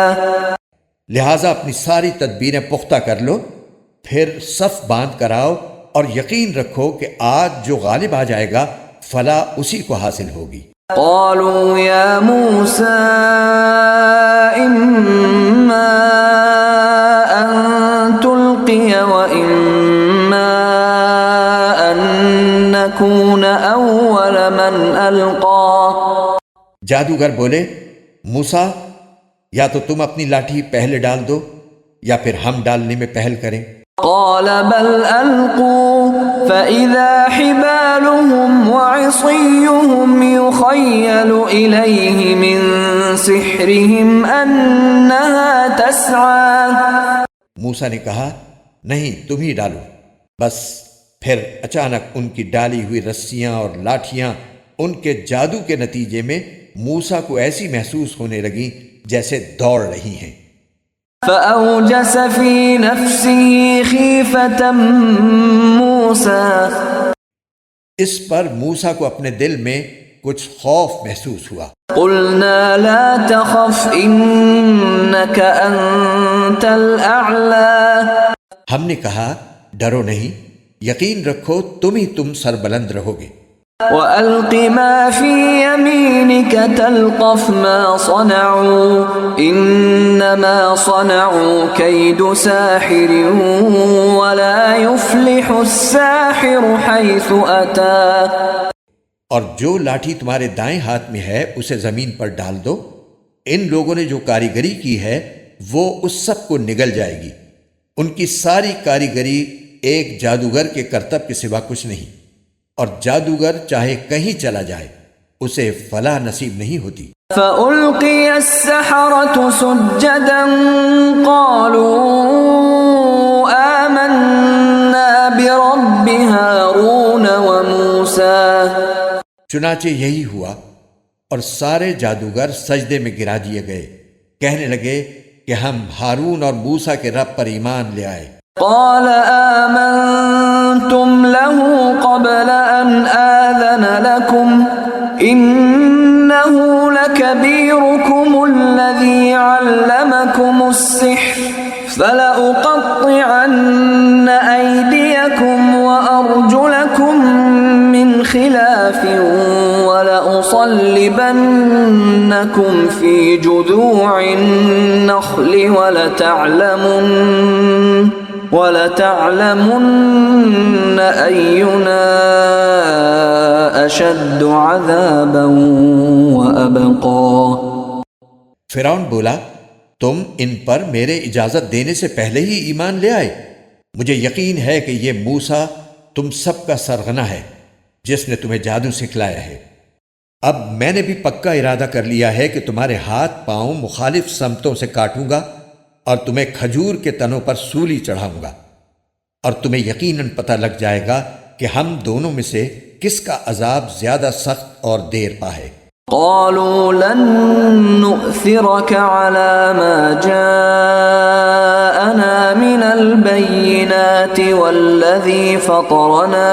لہٰذا اپنی ساری تدبیریں پختہ کر لو، پھر صف باندھ کر آؤ اور یقین رکھو کہ آج جو غالب آ جائے گا فلاح اسی کو حاصل ہوگی. قالوا يا موسى إما أن تلقي وإما أن نكون أول من ألقى. جادوگر بولے موسیٰ یا تو تم اپنی لاٹھی پہلے ڈال دو یا پھر ہم ڈالنے میں پہل کریں۔ قال بل ألقوا فإذا حبالهم وعصيهم يخيل إليه من سحرهم أنها تسعى۔ موسیٰ نے کہا نہیں تم ہی ڈالو۔ بس پھر اچانک ان کی ڈالی ہوئی رسیاں اور لاٹھیاں ان کے جادو کے نتیجے میں موسیٰ کو ایسی محسوس ہونے لگیں جیسے دوڑ رہی ہیں۔ فأوجس في نفسه خيفة موسى، اس پر موسیٰ کو اپنے دل میں کچھ خوف محسوس ہوا۔ قلنا لا تخف إنك أنت الأعلى، ہم نے کہا ڈرو نہیں، یقین رکھو تم سربلند رہو گے۔ وألق ما في يمينك تلقف ما صنعوا إنما صنعوا كيد ساحر ولا يفلح الساحر حيث أتى۔ اور جو لاٹھی تمہارے دائیں ہاتھ میں ہے اسے زمین پر ڈال دو، ان لوگوں نے جو کاریگری کی ہے وہ اس سب کو نگل جائے گی۔ ان کی ساری کاریگری ایک جادوگر کے کرتب کے سوا کچھ نہیں، اور جادوگر چاہے کہیں چلا جائے اسے فلاح نصیب نہیں ہوتی۔ فألقي السحرة سجدا قالوا آمنا برب هارون وموسى، چنانچہ یہی ہوا اور سارے جادوگر سجدے میں گرا دیے گئے، کہنے لگے کہ ہم ہارون اور موسیٰ کے رب پر ایمان لے آئے۔ قال آمنتم له قبل أن آذن لكم إنه لكبيركم الذي علمكم السحر فلأقطعن أيديكم وأرجلكم من خلاف ولأصلبنكم في جذوع النخل ولتعلمن أينا أشد عذابا وأبقى۔ فرعون بولا تم ان پر میرے اجازت دینے سے پہلے ہی ایمان لے آئے؟ مجھے یقین ہے کہ یہ موسیٰ تم سب کا سرغنہ ہے جس نے تمہیں جادو سکھلایا ہے۔ اب میں نے بھی پکا ارادہ کر لیا ہے کہ تمہارے ہاتھ پاؤں مخالف سمتوں سے کاٹوں گا اور تمہیں کھجور کے تنوں پر سولی چڑھاؤں گا، اور تمہیں یقیناً پتہ لگ جائے گا کہ ہم دونوں میں سے کس کا عذاب زیادہ سخت اور دیر پا ہے۔ قالوا لن نؤثرك على ما جاءنا من البينات والذي فطرنا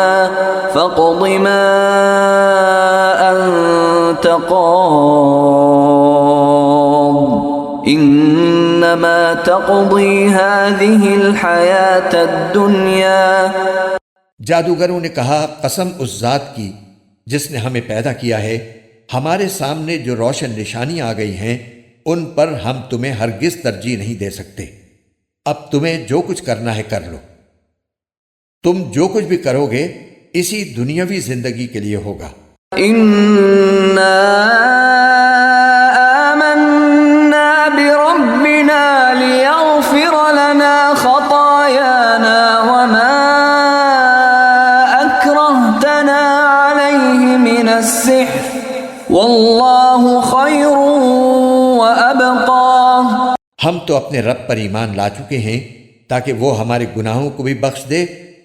فاقض ما أنت قاض إنما تقضي هذه الحياة الدنيا۔ جادوگروں نے کہا قسم اس ذات کی جس نے ہمیں پیدا کیا ہے، ہمارے سامنے جو روشن نشانیاں آ گئی ہیں ان پر ہم تمہیں ہرگز ترجیح نہیں دے سکتے۔ اب تمہیں جو کچھ کرنا ہے کر لو، تم جو کچھ بھی کرو گے اسی دنیاوی زندگی کے لیے ہوگا۔ إنا آمنا بربنا ليغفر لنا خطايانا وما أكرهتنا عليه من السحر واللہ خیر وابقى۔ ہم تو اپنے رب پر ایمان لا چکے ہیں تاکہ وہ ہمارے گناہوں کو بھی بخش دے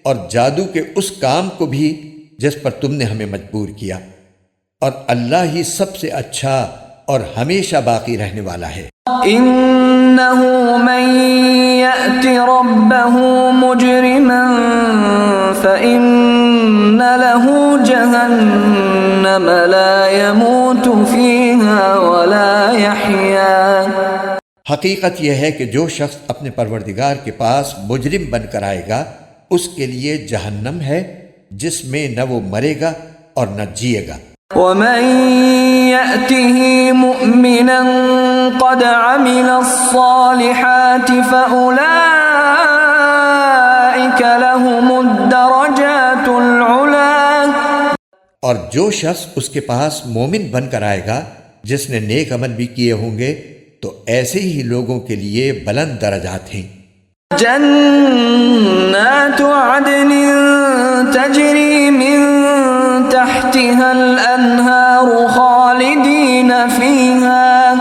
اور جادو کے اس کام کو بھی جس پر تم نے ہمیں مجبور کیا، اور اللہ ہی سب سے اچھا اور ہمیشہ باقی رہنے والا ہے۔ انہ من یأت ربہ مجرما فإن له جہنم لا يموت فيها ولا يحيا۔ حقیقت یہ ہے کہ جو شخص اپنے پروردگار کے پاس مجرم بن کر آئے گا اس کے لیے جہنم ہے جس میں نہ وہ مرے گا اور نہ جیے گا۔ ومن يأته مؤمنا قد عمل الصالحات فأولئك لهم الدرجات العلا۔ اور جو شخص اس کے پاس مومن بن کر آئے گا جس نے نیک عمل بھی کیے ہوں گے تو ایسے ہی لوگوں کے لیے بلند درجات ہیں۔ جنات عدن تجری من تحتها الانہار خالدین فیہا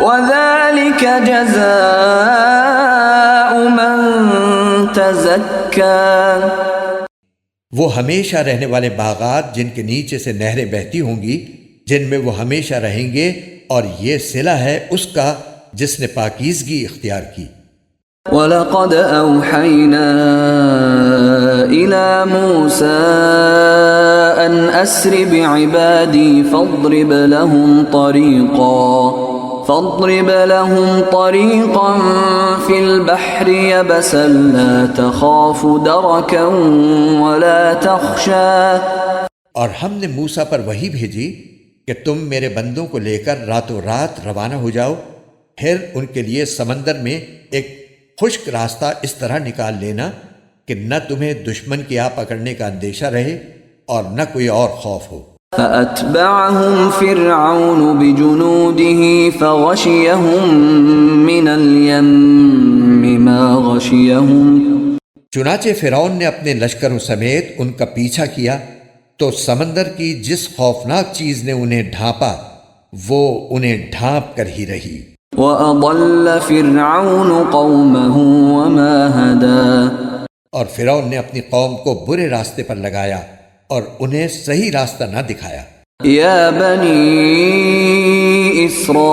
وذلك جزاء من تزکا۔ وہ ہمیشہ رہنے والے باغات جن کے نیچے سے نہریں بہتی ہوں گی، جن میں وہ ہمیشہ رہیں گے، اور یہ صلہ ہے اس کا جس نے پاکیزگی اختیار کی۔ وَلَقَدْ أَوْحَيْنَا إِلَى مُوسَىٰ أَنْ أَسْرِ بِعِبَادِي فَاضْرِبْ لَهُمْ طَرِيقًا فِي الْبَحْرِ يَبَسًا لَا تَخَافُ دَرَكًا وَلَا تَخْشَىٰ۔ اور ہم نے موسیٰ پر وحی بھیجی کہ تم میرے بندوں کو لے کر راتوں رات روانہ ہو جاؤ، پھر ان کے لیے سمندر میں ایک خشک راستہ اس طرح نکال لینا کہ نہ تمہیں دشمن کی آ پکڑنے کا اندیشہ رہے اور نہ کوئی اور خوف ہو۔ فَأَتْبَعَهُمْ فِرْعَوْنُ بِجُنُودِهِ فَغَشِيَهُمْ مِنَ الْيَمِّ مَا غَشِيَهُمْ۔ چنانچہ فرعون نے اپنے لشکروں سمیت ان کا پیچھا کیا تو سمندر کی جس خوفناک چیز نے انہیں ڈھانپا وہ انہیں ڈھانپ کر ہی رہی۔ وَأَضَلَّ فِرْعَوْنُ قَوْمَهُ وَمَا هَدَىٰ۔ اور فرعون نے اپنی قوم کو برے راستے پر لگایا اور انہیں صحیح راستہ نہ دکھایا۔ یا بنی اسرائیل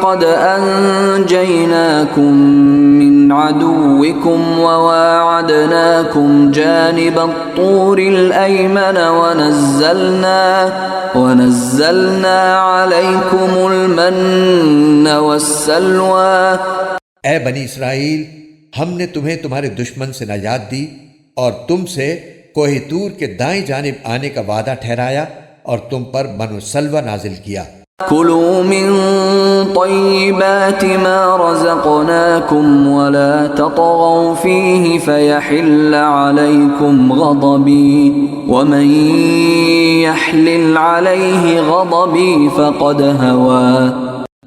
قد انجیناکم من عدوکم وواعدناکم جانب الطور الایمن ونزلنا علیکم المن والسلوى۔ اے بنی اسرائیل، ہم نے تمہیں تمہارے دشمن سے نجات دی اور تم سے کوہ طور کے دائیں جانب آنے کا وعدہ ٹھہرایا اور تم پر من و سلوہ نازل کیا۔ کلوا من طیبات ما رزقناکم ولا تطغوا فیہ فیحل علیکم غضبی ومن یحلل علیہ غضبی فقد ہوا۔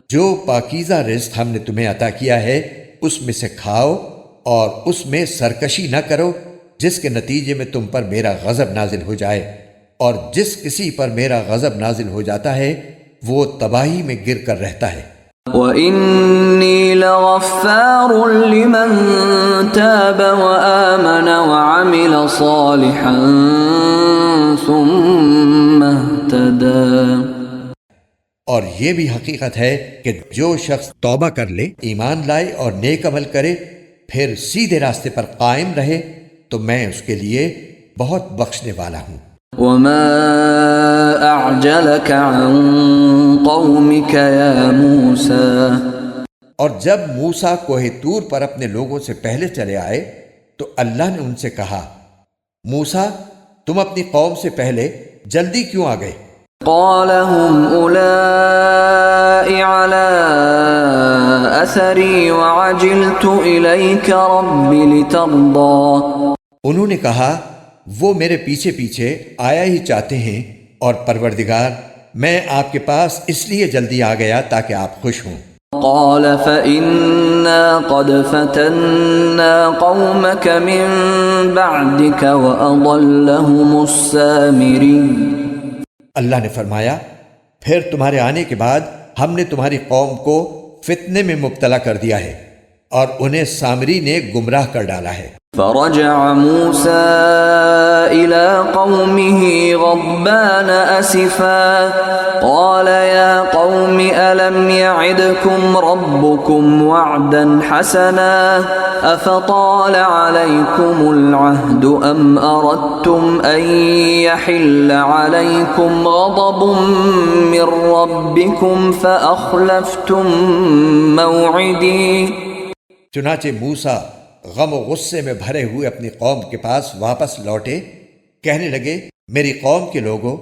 جو پاکیزہ رزق ہم نے تمہیں عطا کیا ہے اس میں سے کھاؤ اور اس میں سرکشی نہ کرو، جس کے نتیجے میں تم پر میرا غضب نازل ہو جائے، اور جس کسی پر میرا غضب نازل ہو جاتا ہے وہ تباہی میں گر کر رہتا ہے۔ وَإِنِّي لَغَفَّارٌ لِمَن تَابَ وَآمَنَ وَعَمِلَ صَالِحًا ثُمَّ اهْتَدَىٰ۔ اور یہ بھی حقیقت ہے کہ جو شخص توبہ کر لے، ایمان لائے اور نیک عمل کرے، پھر سیدھے راستے پر قائم رہے تو میں اس کے لیے بہت بخشنے والا ہوں۔ وَمَا أَعْجَلَكَ عَن قَوْمِكَ يَا مُوسَىٰ۔ اور جب موسیٰ کوہ طور پر اپنے لوگوں سے پہلے چلے آئے تو اللہ نے ان سے کہا، موسیٰ تم اپنی قوم سے پہلے جلدی کیوں آ گئے؟ قال هم أولئك على أثري وعجلت إليك رب لترضى۔ انہوں نے کہا وہ میرے پیچھے پیچھے آیا ہی چاہتے ہیں، اور پروردگار میں آپ کے پاس اس لیے جلدی آ گیا تاکہ آپ خوش ہوں۔ قال فإنا قد فتنا قومك من بعدك وأضلهم السامري۔ اللہ نے فرمایا پھر تمہارے آنے کے بعد ہم نے تمہاری قوم کو فتنے میں مبتلا کر دیا ہے اور انہیں سامری نے گمراہ کر ڈالا ہے۔ فرجع موسى إلى قومه غضبان أسفا قال يا قوم ألم يعدكم ربكم وعدا حسنا أفطال عليكم العهد أم أردتم أن يحل عليكم غضب من ربكم فأخلفتم موعدي۔ چنانچہ موسیٰ غم و غصے میں بھرے ہوئے اپنی قوم کے پاس واپس لوٹے، کہنے لگے میری قوم کے لوگوں،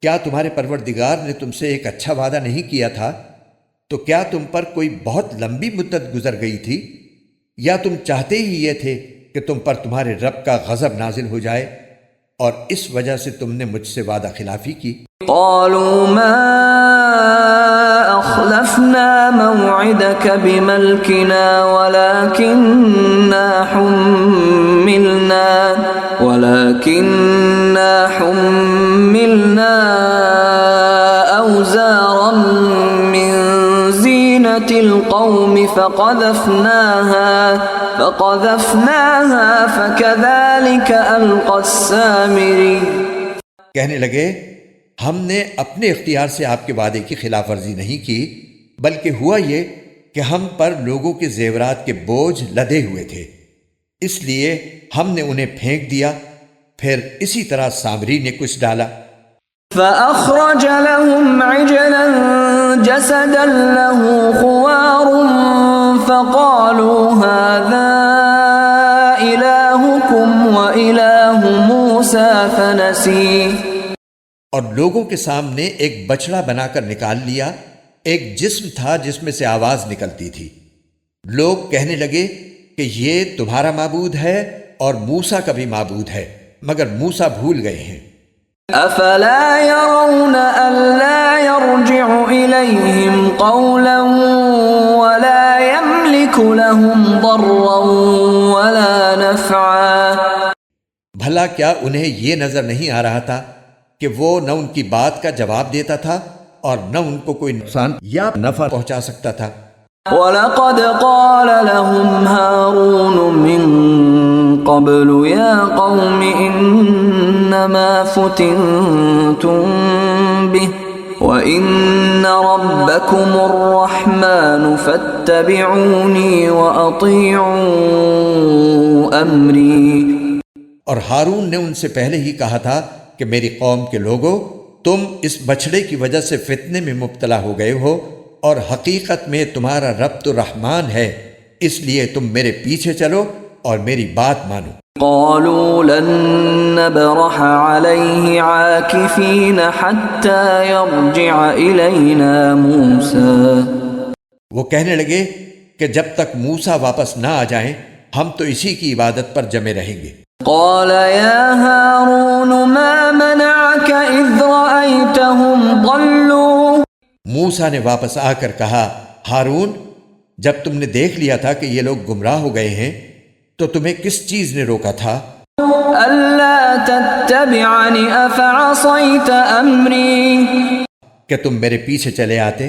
کیا تمہارے پروردگار نے تم سے ایک اچھا وعدہ نہیں کیا تھا؟ تو کیا تم پر کوئی بہت لمبی مدت گزر گئی تھی، یا تم چاہتے ہی یہ تھے کہ تم پر تمہارے رب کا غضب نازل ہو جائے؟ اور اس وجہ سے تم نے مجھ سے وعدہ خلافی کی؟ قالوا ما أخلفنا موعدك بملكنا ولكننا حملنا أوزارا من زينة القوم فقذفناها فكذلك ألقى السامري. کہنے لگے ہم نے اپنے اختیار سے آپ کے وعدے کی خلاف ورزی نہیں کی، بلکہ ہوا یہ کہ ہم پر لوگوں کے زیورات کے بوجھ لدے ہوئے تھے، اس لیے ہم نے انہیں پھینک دیا، پھر اسی طرح سامری نے کچھ ڈالا۔ فأخرج لهم عجلا جسدا له خوار فقالوا هذا إلهكم وإله موسى فنسي. اور لوگوں کے سامنے ایک بچڑا بنا کر نکال لیا، ایک جسم تھا جس میں سے آواز نکلتی تھی۔ لوگ کہنے لگے کہ یہ تمہارا معبود ہے اور موسیٰ کا بھی معبود ہے، مگر موسیٰ بھول گئے ہیں۔ افلا يرون الا يرجع اليهم قولا ولا يملك لهم ضرا ولا نفعا. بھلا کیا انہیں یہ نظر نہیں آ رہا تھا کہ وہ نہ ان کی بات کا جواب دیتا تھا اور نہ ان کو کوئی نقصان یا نفع پہنچا سکتا تھا؟ وَلَقَدْ قَالَ لَهُمْ هَارُونُ مِن قَبْلُ يَا قَوْمِ إِنَّمَا فُتِنْتُمْ بِهِ وَإِنَّ رَبَّكُمُ الرَّحْمَنُ فَاتَّبِعُونِي وَأَطِيعُوا أَمْرِي. اور ہارون نے ان سے پہلے ہی کہا تھا کہ میری قوم کے لوگوں، تم اس بچڑے کی وجہ سے فتنے میں مبتلا ہو گئے ہو، اور حقیقت میں تمہارا رب تو رحمان ہے، اس لیے تم میرے پیچھے چلو اور میری بات مانو۔ قالوا لن نبرح عليه عاكفين حتى يرجع إلينا موسى. وہ کہنے لگے کہ جب تک موسیٰ واپس نہ آ جائیں ہم تو اسی کی عبادت پر جمے رہیں گے۔ قال يا هارون ما منعك إذ رأيتهم ضلوا. موسیٰ نے واپس آ کر کہا، ہارون، جب تم نے دیکھ لیا تھا کہ یہ لوگ گمراہ ہو گئے ہیں تو تمہیں کس چیز نے روکا تھا؟ ألا تتبعني أفعصيت أمري. کہ تم میرے پیچھے چلے آتے،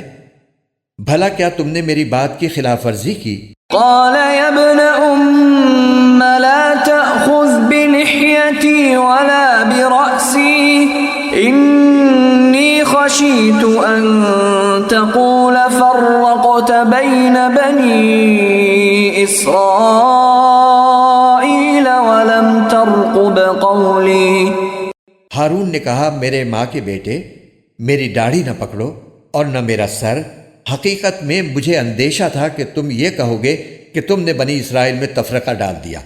بھلا کیا تم نے میری بات کی خلاف ورزی کی؟ قال يا ابن أم لا تأخذ بلحيتي ولا برأسي إني خشيت أن تقول فرقت بين بني إسرائيل ولم ترقب قولي. ہارون نے کہا، میرے ماں کے بیٹے، میری داڑھی نہ پکڑو اور نہ میرا سر، حقیقت میں مجھے اندیشہ تھا کہ تم یہ کہو گے کہ تم نے بنی اسرائیل میں تفرقہ ڈال دیا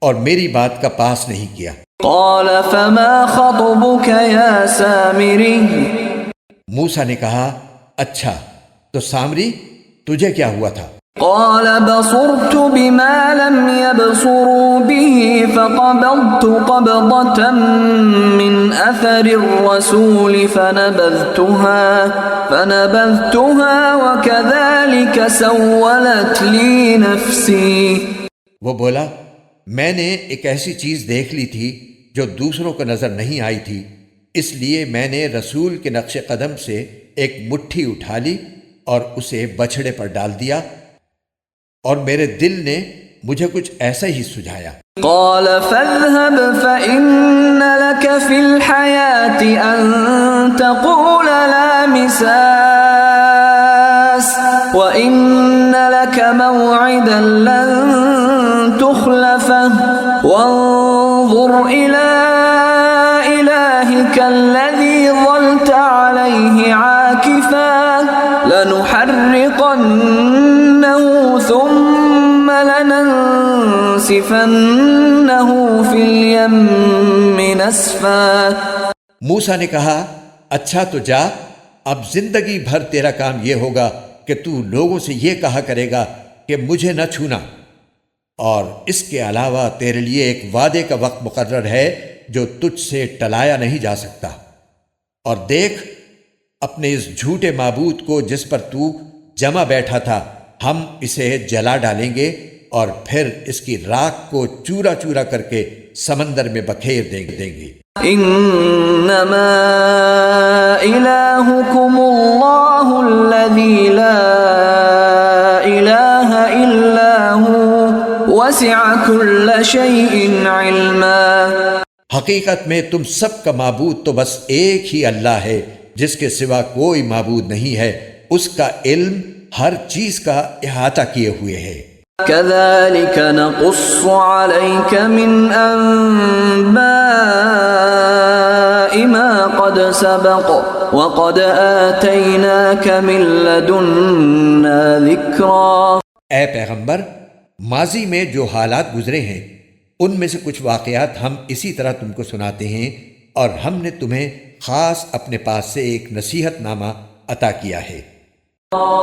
اور میری بات کا پاس نہیں کیا۔ قال فما خطبك يا سامری. موسیٰ نے کہا، اچھا تو سامری تجھے کیا ہوا تھا؟ قال بصرت بما لم يبصروا به فقبضت قبضة من أثر الرسول فنبذتها وكذلك سولت لي نفسي. وہ بولا، میں نے ایک ایسی چیز دیکھ لی تھی جو دوسروں کو نظر نہیں آئی تھی، اس لیے میں نے رسول کے نقش قدم سے ایک مٹھی اٹھا لی اور اسے بچھڑے پر ڈال دیا، اور میرے دل نے مجھے کچھ ایسا ہی سجھایا۔ قال فاذهب فإن لك في الحياة أن تقول لا مساس وإن لك موعدا لن تخلفه وانظر إلى إلهك الذي ظلت عليه عاكفا لنحرقنه ثم لننسفنه في اليم نسفا. موسیٰ نے کہا، اچھا تو جا، اب زندگی بھر تیرا کام یہ ہوگا کہ تو لوگوں سے یہ کہا کرے گا کہ مجھے نہ چھونا، اور اس کے علاوہ تیرے لیے ایک وعدے کا وقت مقرر ہے جو تجھ سے ٹلایا نہیں جا سکتا۔ اور دیکھ اپنے اس جھوٹے معبود کو جس پر تو جمع بیٹھا تھا، ہم اسے جلا ڈالیں گے اور پھر اس کی راکھ کو چورا چورا کر کے سمندر میں بکھیر دیں گے۔ انما الہکم اللہ الذی لا الہ الا هو وسع کل شیء علما۔ حقیقت میں تم سب کا معبود تو بس ایک ہی اللہ ہے جس کے سوا کوئی معبود نہیں ہے، اس کا علم ہر چیز کا احاطہ کیے ہوئے ہے۔ كذلك نقص عليك من أنباء ما قد سبق وقد آتيناك من لدنا ذكرا۔ اے پیغمبر، ماضی میں جو حالات گزرے ہیں ان میں سے کچھ واقعات ہم اسی طرح تم کو سناتے ہیں، اور ہم نے تمہیں خاص اپنے پاس سے ایک نصیحت نامہ عطا کیا ہے۔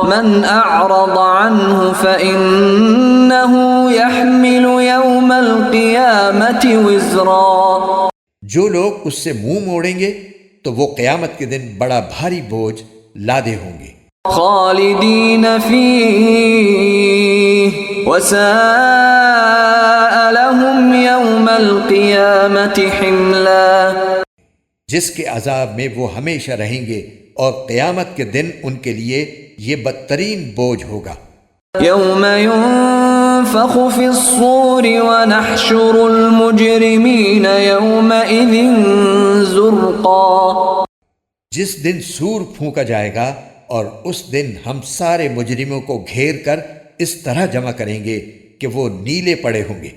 من اعرض عنه فإنه يحمل يوم القيامة وزرا۔ جو لوگ اس سے منہ موڑیں گے تو وہ قیامت کے دن بڑا بھاری بوجھ لادے ہوں گے۔ خالدین فیہ وساء لهم يوم القيامة حملا۔ جس کے عذاب میں وہ ہمیشہ رہیں گے اور قیامت کے دن ان کے لیے یہ بدترین بوجھ ہوگا۔ یوم ينفخ في الصور ونحشر المجرمین یومئذ زرقا۔ جس دن سور پھونکا جائے گا اور اس دن ہم سارے مجرموں کو گھیر کر اس طرح جمع کریں گے کہ وہ نیلے پڑے ہوں گے۔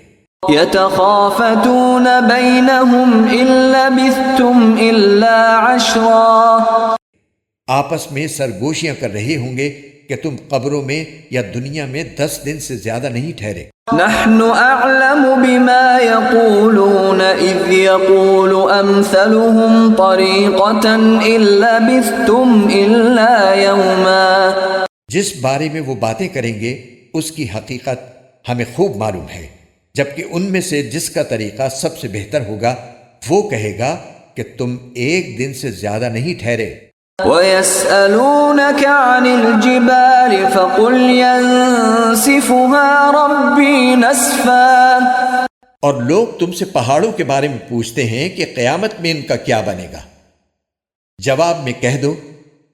یتخافتون بینہم ان لبثتم الا عشرا۔ آپس میں سرگوشیاں کر رہے ہوں گے کہ تم قبروں میں یا دنیا میں 10 دن سے زیادہ نہیں ٹھہرے۔ نحن اعلم بما يقولون اذ يقول امثلهم طریقة ان لبثتم الا یوما۔ جس بارے میں وہ باتیں کریں گے اس کی حقیقت ہمیں خوب معلوم ہے، جبکہ ان میں سے جس کا طریقہ سب سے بہتر ہوگا وہ کہے گا کہ تم ایک دن سے زیادہ نہیں ٹھہرے۔ وَيَسْأَلُونَكَ عَنِ الْجِبَالِ فَقُلْ يَنسِفُهَا رَبِّي نَسْفًا۔ اور لوگ تم سے پہاڑوں کے بارے میں پوچھتے ہیں کہ قیامت میں ان کا کیا بنے گا۔ جواب میں کہہ دو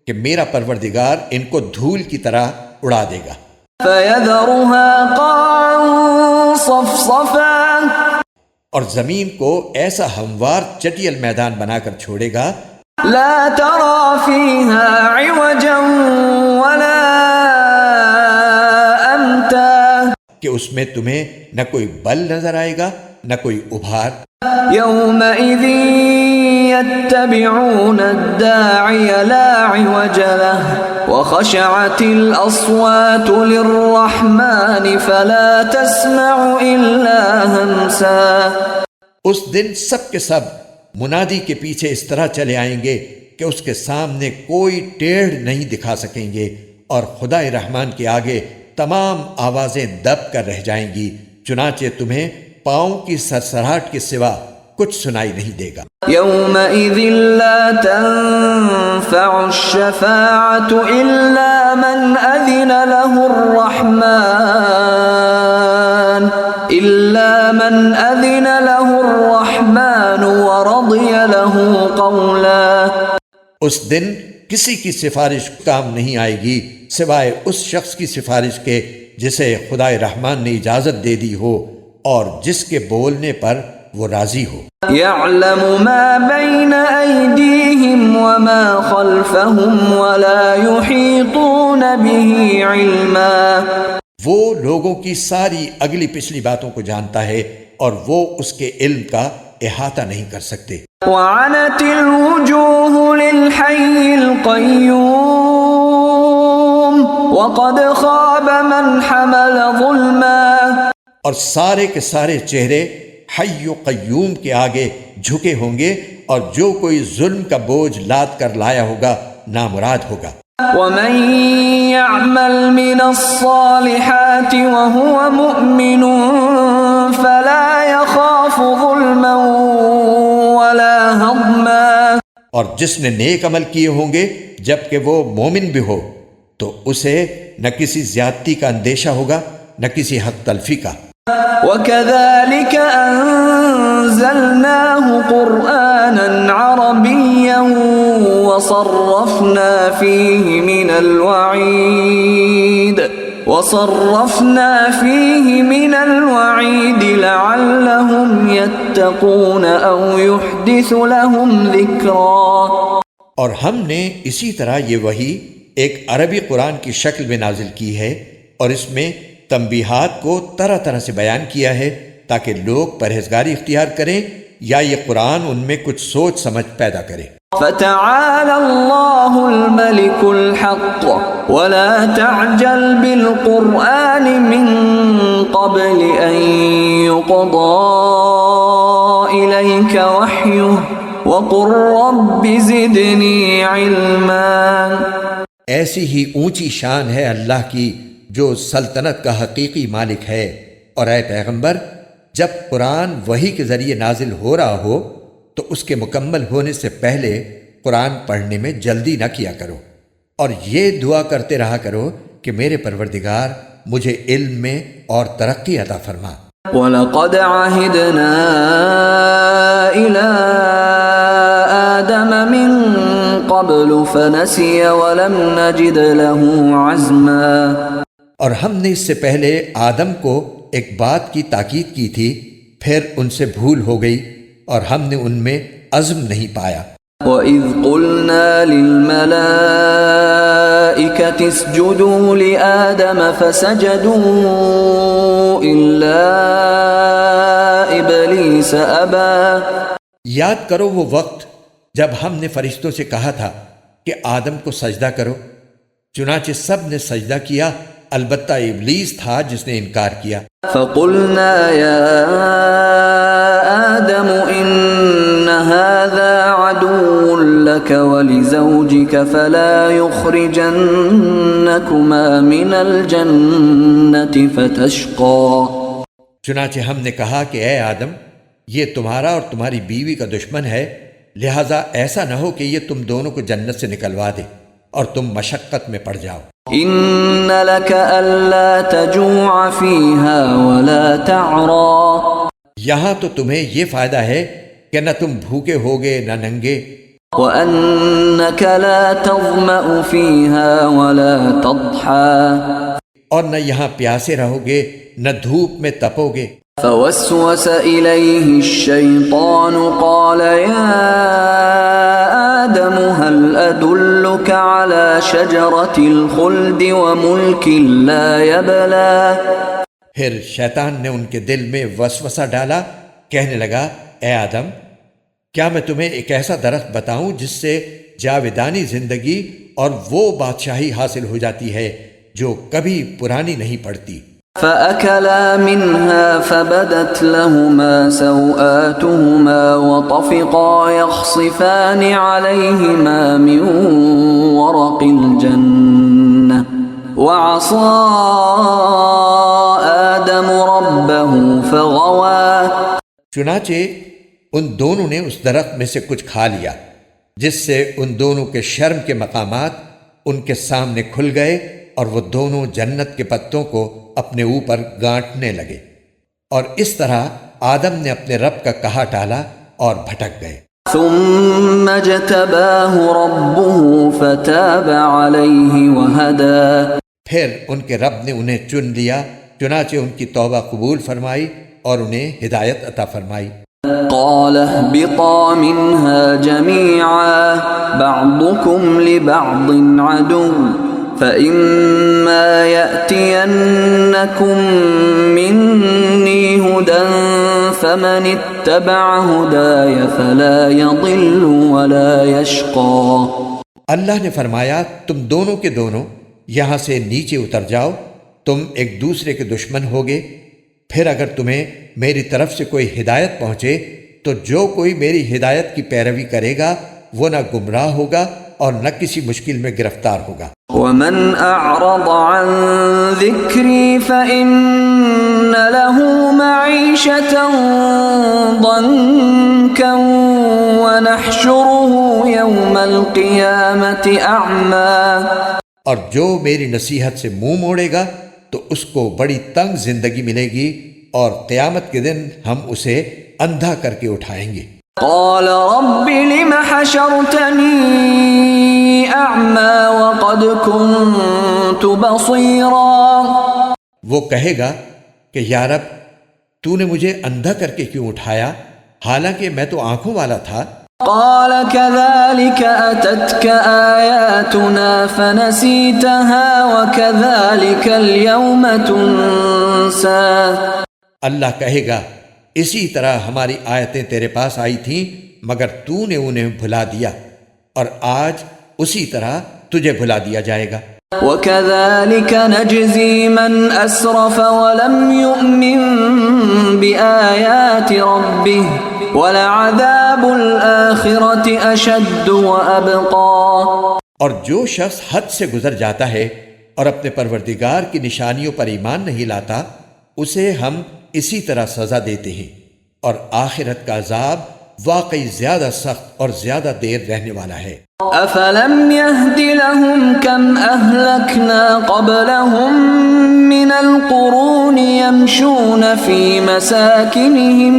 کہ میرا پروردگار ان کو دھول کی طرح اڑا دے گا۔ فَيَذَرُهَا قَاعًا صَفْصَفًا۔ اور زمین کو ایسا ہموار چٹیل میدان بنا کر چھوڑے گا، لا ترى فيها عوجا ولا امتا۔ کہ اس میں تمہیں نہ کوئی بل نظر آئے گا نہ کوئی ابھار۔ يومئذ يتبعون الداعي لا عوج له وخشعت الأصوات للرحمن فلا تسمع إلا همسا۔ اس دن سب کے سب منادی کے پیچھے اس طرح چلے آئیں گے کہ اس کے سامنے کوئی ٹیڑھ نہیں دکھا سکیں گے، اور خدا رحمان کے آگے تمام آوازیں دب کر رہ جائیں گی، چنانچہ تمہیں پاؤں کی سرسراہٹ کے سوا کچھ سنائی نہیں دے گا۔ یومئذ لا تنفع الشفاعة الا من اذن له الرحمن ورضی له قولا۔ اس دن کسی کی سفارش کام نہیں آئے گی سوائے اس شخص کی سفارش کے جسے خدا رحمان نے اجازت دے دی ہو اور جس کے بولنے پر وہ راضی ہو۔ یعلم ما بین ایدیہم وما خلفہم ولا یحیطون به علما۔ وہ لوگوں کی ساری اگلی پچھلی باتوں کو جانتا ہے اور وہ اس کے علم کا احاطہ نہیں کر سکتے۔ وعنت الوجوہ للحی القیوم وقد خاب من حمل ظلما۔ اور سارے کے سارے چہرے حی و قیوم کے آگے جھکے ہوں گے، اور جو کوئی ظلم کا بوجھ لاد کر لایا ہوگا نامراد ہوگا۔ ومن يعمل من الصالحات وهو مؤمن فلا يخاف ظلما اور جس نے نیک عمل کیے ہوں گے جبکہ وہ مومن بھی ہو تو اسے نہ کسی زیادتی کا اندیشہ ہوگا نہ کسی حق تلفی کا۔ وَكَذَلِكَ أَنزَلْنَاهُ قُرْآنًا عَرَبِيًّا وَصَرَّفْنَا فِيهِ مِنَ الْوَعِيدِ لَعَلَّهُمْ يَتَّقُونَ أَوْ يُحْدِثُ لَهُمْ ذِكْرًا۔ اور ہم نے اسی طرح یہ وحی ایک عربی قرآن کی شکل میں نازل کی ہے اور اس میں تنبیہات کو طرح طرح سے بیان کیا ہے تاکہ لوگ پرہیزگاری اختیار کریں یا یہ قرآن ان میں کچھ سوچ سمجھ پیدا کرے۔ فَتَعَالَى اللَّهُ الْمَلِكُ الْحَقُّ وَلَا تَعْجَلْ بِالْقُرْآنِ مِنْ قَبْلِ أَنْ يُقْضَى إِلَيْكَ وَحْيُهُ وَقُلْ رَبِّ زِدْنِي عِلْمًا۔ ایسی ہی اونچی شان ہے اللہ کی جو سلطنت کا حقیقی مالک ہے، اور اے پیغمبر جب قرآن وحی کے ذریعے نازل ہو رہا ہو تو اس کے مکمل ہونے سے پہلے قرآن پڑھنے میں جلدی نہ کیا کرو، اور یہ دعا کرتے رہا کرو کہ میرے پروردگار مجھے علم میں اور ترقی عطا فرما۔ وَلَقَدْ عَهِدْنَا إِلَىٰ آدَمَ مِن قَبْلُ فَنَسِيَ وَلَمْ نَجِدْ لَهُ عَزْمًا۔ اور ہم نے اس سے پہلے آدم کو ایک بات کی تاکید کی تھی، پھر ان سے بھول ہو گئی اور ہم نے ان میں عزم نہیں پایا۔ وَإِذْ قُلْنَا لِلْمَلَائِكَةِ اسْجُدُوا لِآدَمَ فَسَجَدُوا إِلَّا إِبْلِيسَ أَبَى۔ یاد کرو وہ وقت جب ہم نے فرشتوں سے کہا تھا کہ آدم کو سجدہ کرو، چنانچہ سب نے سجدہ کیا البتہ ابلیس تھا جس نے انکار کیا۔ فَقُلْنَا يَا آدَمُ إِنَّ هَذَا عَدُوٌّ لَكَ وَلِزَوْجِكَ فَلَا يُخْرِجَنَّكُمَا مِنَ الْجَنَّةِ فَتَشْقَى۔ چنانچہ ہم نے کہا کہ اے آدم یہ تمہارا اور تمہاری بیوی کا دشمن ہے، لہذا ایسا نہ ہو کہ یہ تم دونوں کو جنت سے نکلوا دے اور تم مشقت میں پڑ جاؤ۔ إِنَّ لَكَ أَلَّا تَجُوعَ فِيهَا وَلَا تَعْرَى۔ یہاں تو تمہیں یہ فائدہ ہے کہ نہ تم بھوکے ہوگے نہ ننگے، وَأَنَّكَ لَا تَظْمَأُ فِيهَا وَلَا تَضْحَى۔ اور نہ یہاں پیاسے رہو گے نہ دھوپ میں تپو گے۔ فوسوس إليه الشيطان قال يا آدم هل أدلك على شجرة الخلد وملك لا يبلى۔ پھر شیطان نے ان کے دل میں وسوسہ ڈالا، کہنے لگا اے آدم کیا میں تمہیں ایک ایسا درخت بتاؤں جس سے جاودانی زندگی اور وہ بادشاہی حاصل ہو جاتی ہے جو کبھی پرانی نہیں پڑتی۔ فأكلا منها فبدت لهما سوآتهما وطفقا يخصفان عليهما من ورق الجنة وعصى آدم ربه فغوى۔ چنانچہ ان دونوں نے اس درخت میں سے کچھ کھا لیا جس سے ان دونوں کے شرم کے مقامات ان کے سامنے کھل گئے اور وہ دونوں جنت کے پتوں کو اپنے اوپر گانٹنے لگے، اور اس طرح آدم نے اپنے رب کا کہا ٹالا اور بھٹک گئے۔ ثم اجتباه ربه فتاب عليه وهدى۔ پھر ان کے رب نے انہیں چن لیا، چنانچہ ان کی توبہ قبول فرمائی اور انہیں ہدایت عطا فرمائی۔ قال اهبطا منها جميعا بعضكم لبعض عدو فإما يأتينكم مني هدى فمن اتبع هداي فلا يضل ولا يشقى۔ اللہ نے فرمایا تم دونوں کے دونوں یہاں سے نیچے اتر جاؤ، تم ایک دوسرے کے دشمن ہوگے، پھر اگر تمہیں میری طرف سے کوئی ہدایت پہنچے تو جو کوئی میری ہدایت کی پیروی کرے گا وہ نہ گمراہ ہوگا اور نہ کسی مشکل میں گرفتار ہوگا۔ ومن أعرض عن ذكري فإن له معيشة ضنكا ونحشره يوم القيامة أعمى. اور جو میری نصیحت سے منہ موڑے گا تو اس کو بڑی تنگ زندگی ملے گی اور قیامت کے دن ہم اسے اندھا کر کے اٹھائیں گے. قال رب لم حشرتني أعمى وقد كنت بصيرا. وہ کہے گا کہ یا رب تو نے مجھے اندھا کر کے کیوں اٹھایا حالانکہ میں تو آنکھوں والا تھا. قال كذلك أتتك آياتنا فنسيتها وكذلك اليوم تنسى. اللہ کہے گا اسی طرح ہماری آیتیں تیرے پاس آئی تھیں مگر تو نے انہیں بھلا دیا اور آج اسی طرح تجھے بھلا دیا جائے گا. وَكَذَلِكَ نَجْزِي مَنْ أَسْرَفَ وَلَمْ يُؤْمِنْ بِآيَاتِ رَبِّهِ وَلَعَذَابُ الْآخِرَةِ أَشَدُّ وَأَبْقَى. اور جو شخص حد سے گزر جاتا ہے اور اپنے پروردگار کی نشانیوں پر ایمان نہیں لاتا اسے ہم اسی طرح سزا دیتے ہیں اور آخرت کا عذاب واقعی زیادہ سخت اور زیادہ دیر رہنے والا ہے. أَفَلَمْ يَهْدِ لَهُمْ كَمْ أَهْلَكْنَا قَبْلَهُمْ مِنَ الْقُرُونِ يَمْشُونَ فِي مَسَاكِنِهِمْ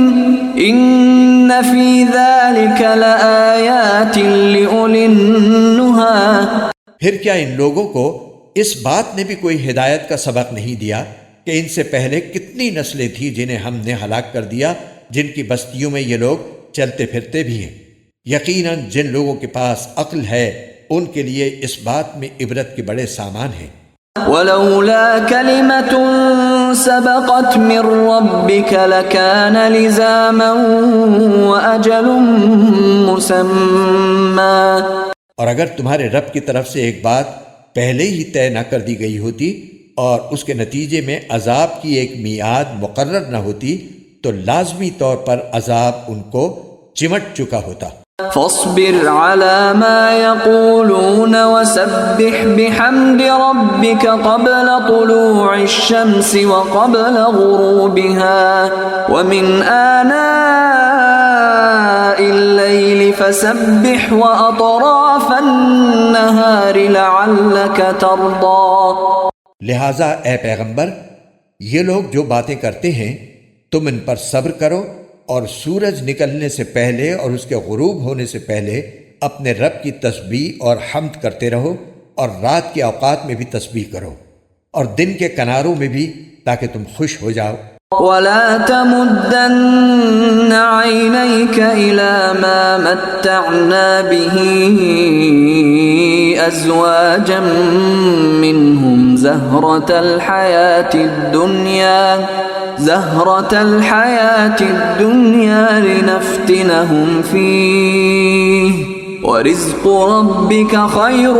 إِنَّ فِي ذَلِكَ لَآيَاتٍ لِأُولِي النُّهَى. پھر کیا ان لوگوں کو اس بات نے بھی کوئی ہدایت کا سبق نہیں دیا کہ ان سے پہلے کتنی نسلیں تھیں جنہیں ہم نے ہلاک کر دیا جن کی بستیوں میں یہ لوگ چلتے پھرتے بھی ہیں. یقیناً جن لوگوں کے پاس عقل ہے ان کے لیے اس بات میں عبرت کے بڑے سامان ہیں. وَلَوْلَا كَلِمَةٌ سَبَقَتْ مِنْ رَبِّكَ لَكَانَ لِزَامًا وَأَجَلٌ مُّسَمًّى. اور اگر تمہارے رب کی طرف سے ایک بات پہلے ہی طے نہ کر دی گئی ہوتی اور اس کے نتیجے میں عذاب کی ایک میعاد مقرر نہ ہوتی تو لازمی طور پر عذاب ان کو چمٹ چکا ہوتا. فاصبر على ما يقولون وسبح بحمد ربك قبل طلوع الشمس وقبل غروبها ومن آناء الليل فسبح وأطراف النهار لعلك ترضى. لہٰذا اے پیغمبر یہ لوگ جو باتیں کرتے ہیں تم ان پر صبر کرو اور سورج نکلنے سے پہلے اور اس کے غروب ہونے سے پہلے اپنے رب کی تسبیح اور حمد کرتے رہو اور رات کے اوقات میں بھی تسبیح کرو اور دن کے کناروں میں بھی تاکہ تم خوش ہو جاؤ. وَلَا تَمُدَّنَّ عَيْنَيْكَ إِلَى مَا مَتَّعْنَا بِهِ أَزْوَاجًا مِّنْهُمْ زَهْرَةَ الْحَيَاةِ الدُّنْيَا لِنَفْتِنَهُمْ فِيهِ وَرِزْقُ رَبِّكَ خَيْرٌ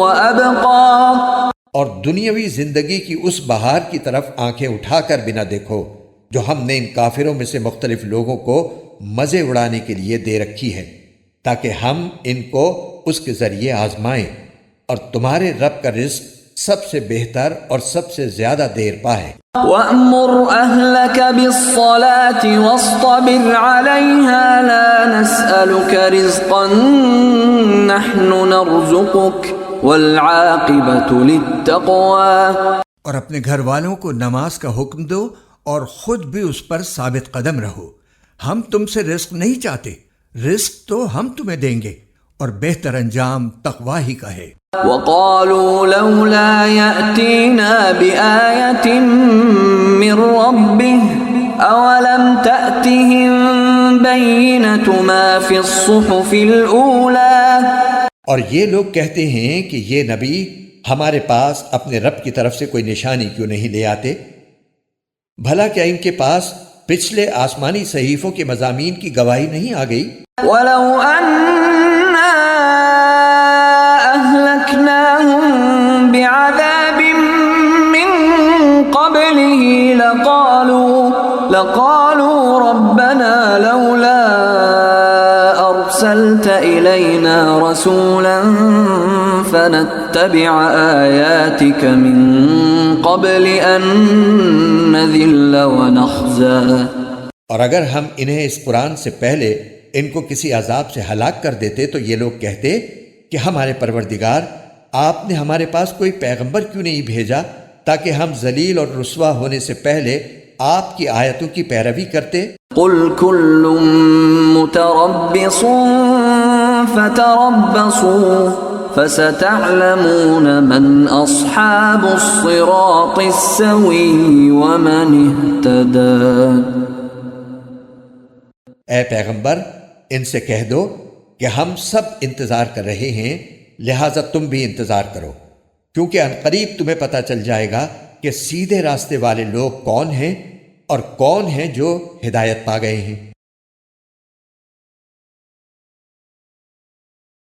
وَأَبْقَى. اور دنیاوی زندگی کی اس بہار کی طرف آنکھیں اٹھا کر بھی نہ دیکھو جو ہم نے ان کافروں میں سے مختلف لوگوں کو مزے اڑانے کے لیے دے رکھی ہے تاکہ ہم ان کو اس کے ذریعے آزمائیں اور تمہارے رب کا رزق سب سے بہتر اور سب سے زیادہ دیر پا ہے. وَأْمُرْ أَهْلَكَ بِالصَّلَاةِ وَاصْطَبِرْ عَلَيْهَا لَا نَسْأَلُكَ رِزْقًا نَحْنُ نَرْزُقُكَ وَالْعَاقِبَةُ لِلتَّقْوَى. اور اپنے گھر والوں کو نماز کا حکم دو اور خود بھی اس پر ثابت قدم رہو. ہم تم سے رزق نہیں چاہتے، رزق تو ہم تمہیں دیں گے اور بہتر انجام تقوی ہی کا ہے. وَقَالُوا لَوْلَا يَأْتِينَا بِآيَةٍ مِّن رَّبِّهِ أَوَلَمْ تَأْتِهِم بَيِّنَةُ مَا فِي الصُّحُفِ الْأُولَى. اور یہ لوگ کہتے ہیں کہ یہ نبی ہمارے پاس اپنے رب کی طرف سے کوئی نشانی کیوں نہیں لے آتے؟ بھلا کیا ان کے پاس پچھلے آسمانی صحیفوں کے مضامین کی گواہی نہیں آ گئی؟ وَلَوْ أَنَّا أَهْلَكْنَاهُم بِعَذَابٍ مِّن قَبْلِهِ لَقَالُوا رَبَّنَا لَوْلَا أَرْسَلْتَ إِلَيْنَا رَسُولًا فنتبع آياتك من قبل أن نذل ونخزى. اور اگر ہم انہیں اس قرآن سے پہلے ان کو کسی عذاب سے ہلاک کر دیتے تو یہ لوگ کہتے کہ ہمارے پروردگار آپ نے ہمارے پاس کوئی پیغمبر کیوں نہیں بھیجا تاکہ ہم ذلیل اور رسوا ہونے سے پہلے آپ کی آیتوں کی پیروی کرتے. قل كل متربص فتربصوا فستعلمون من أصحاب الصراط السوي ومن اهتدى. اے پیغمبر ان سے کہہ دو کہ ہم سب انتظار کر رہے ہیں، لہٰذا تم بھی انتظار کرو، کیونکہ عنقریب تمہیں پتہ چل جائے گا کہ سیدھے راستے والے لوگ کون ہیں اور کون ہیں جو ہدایت پا گئے ہیں.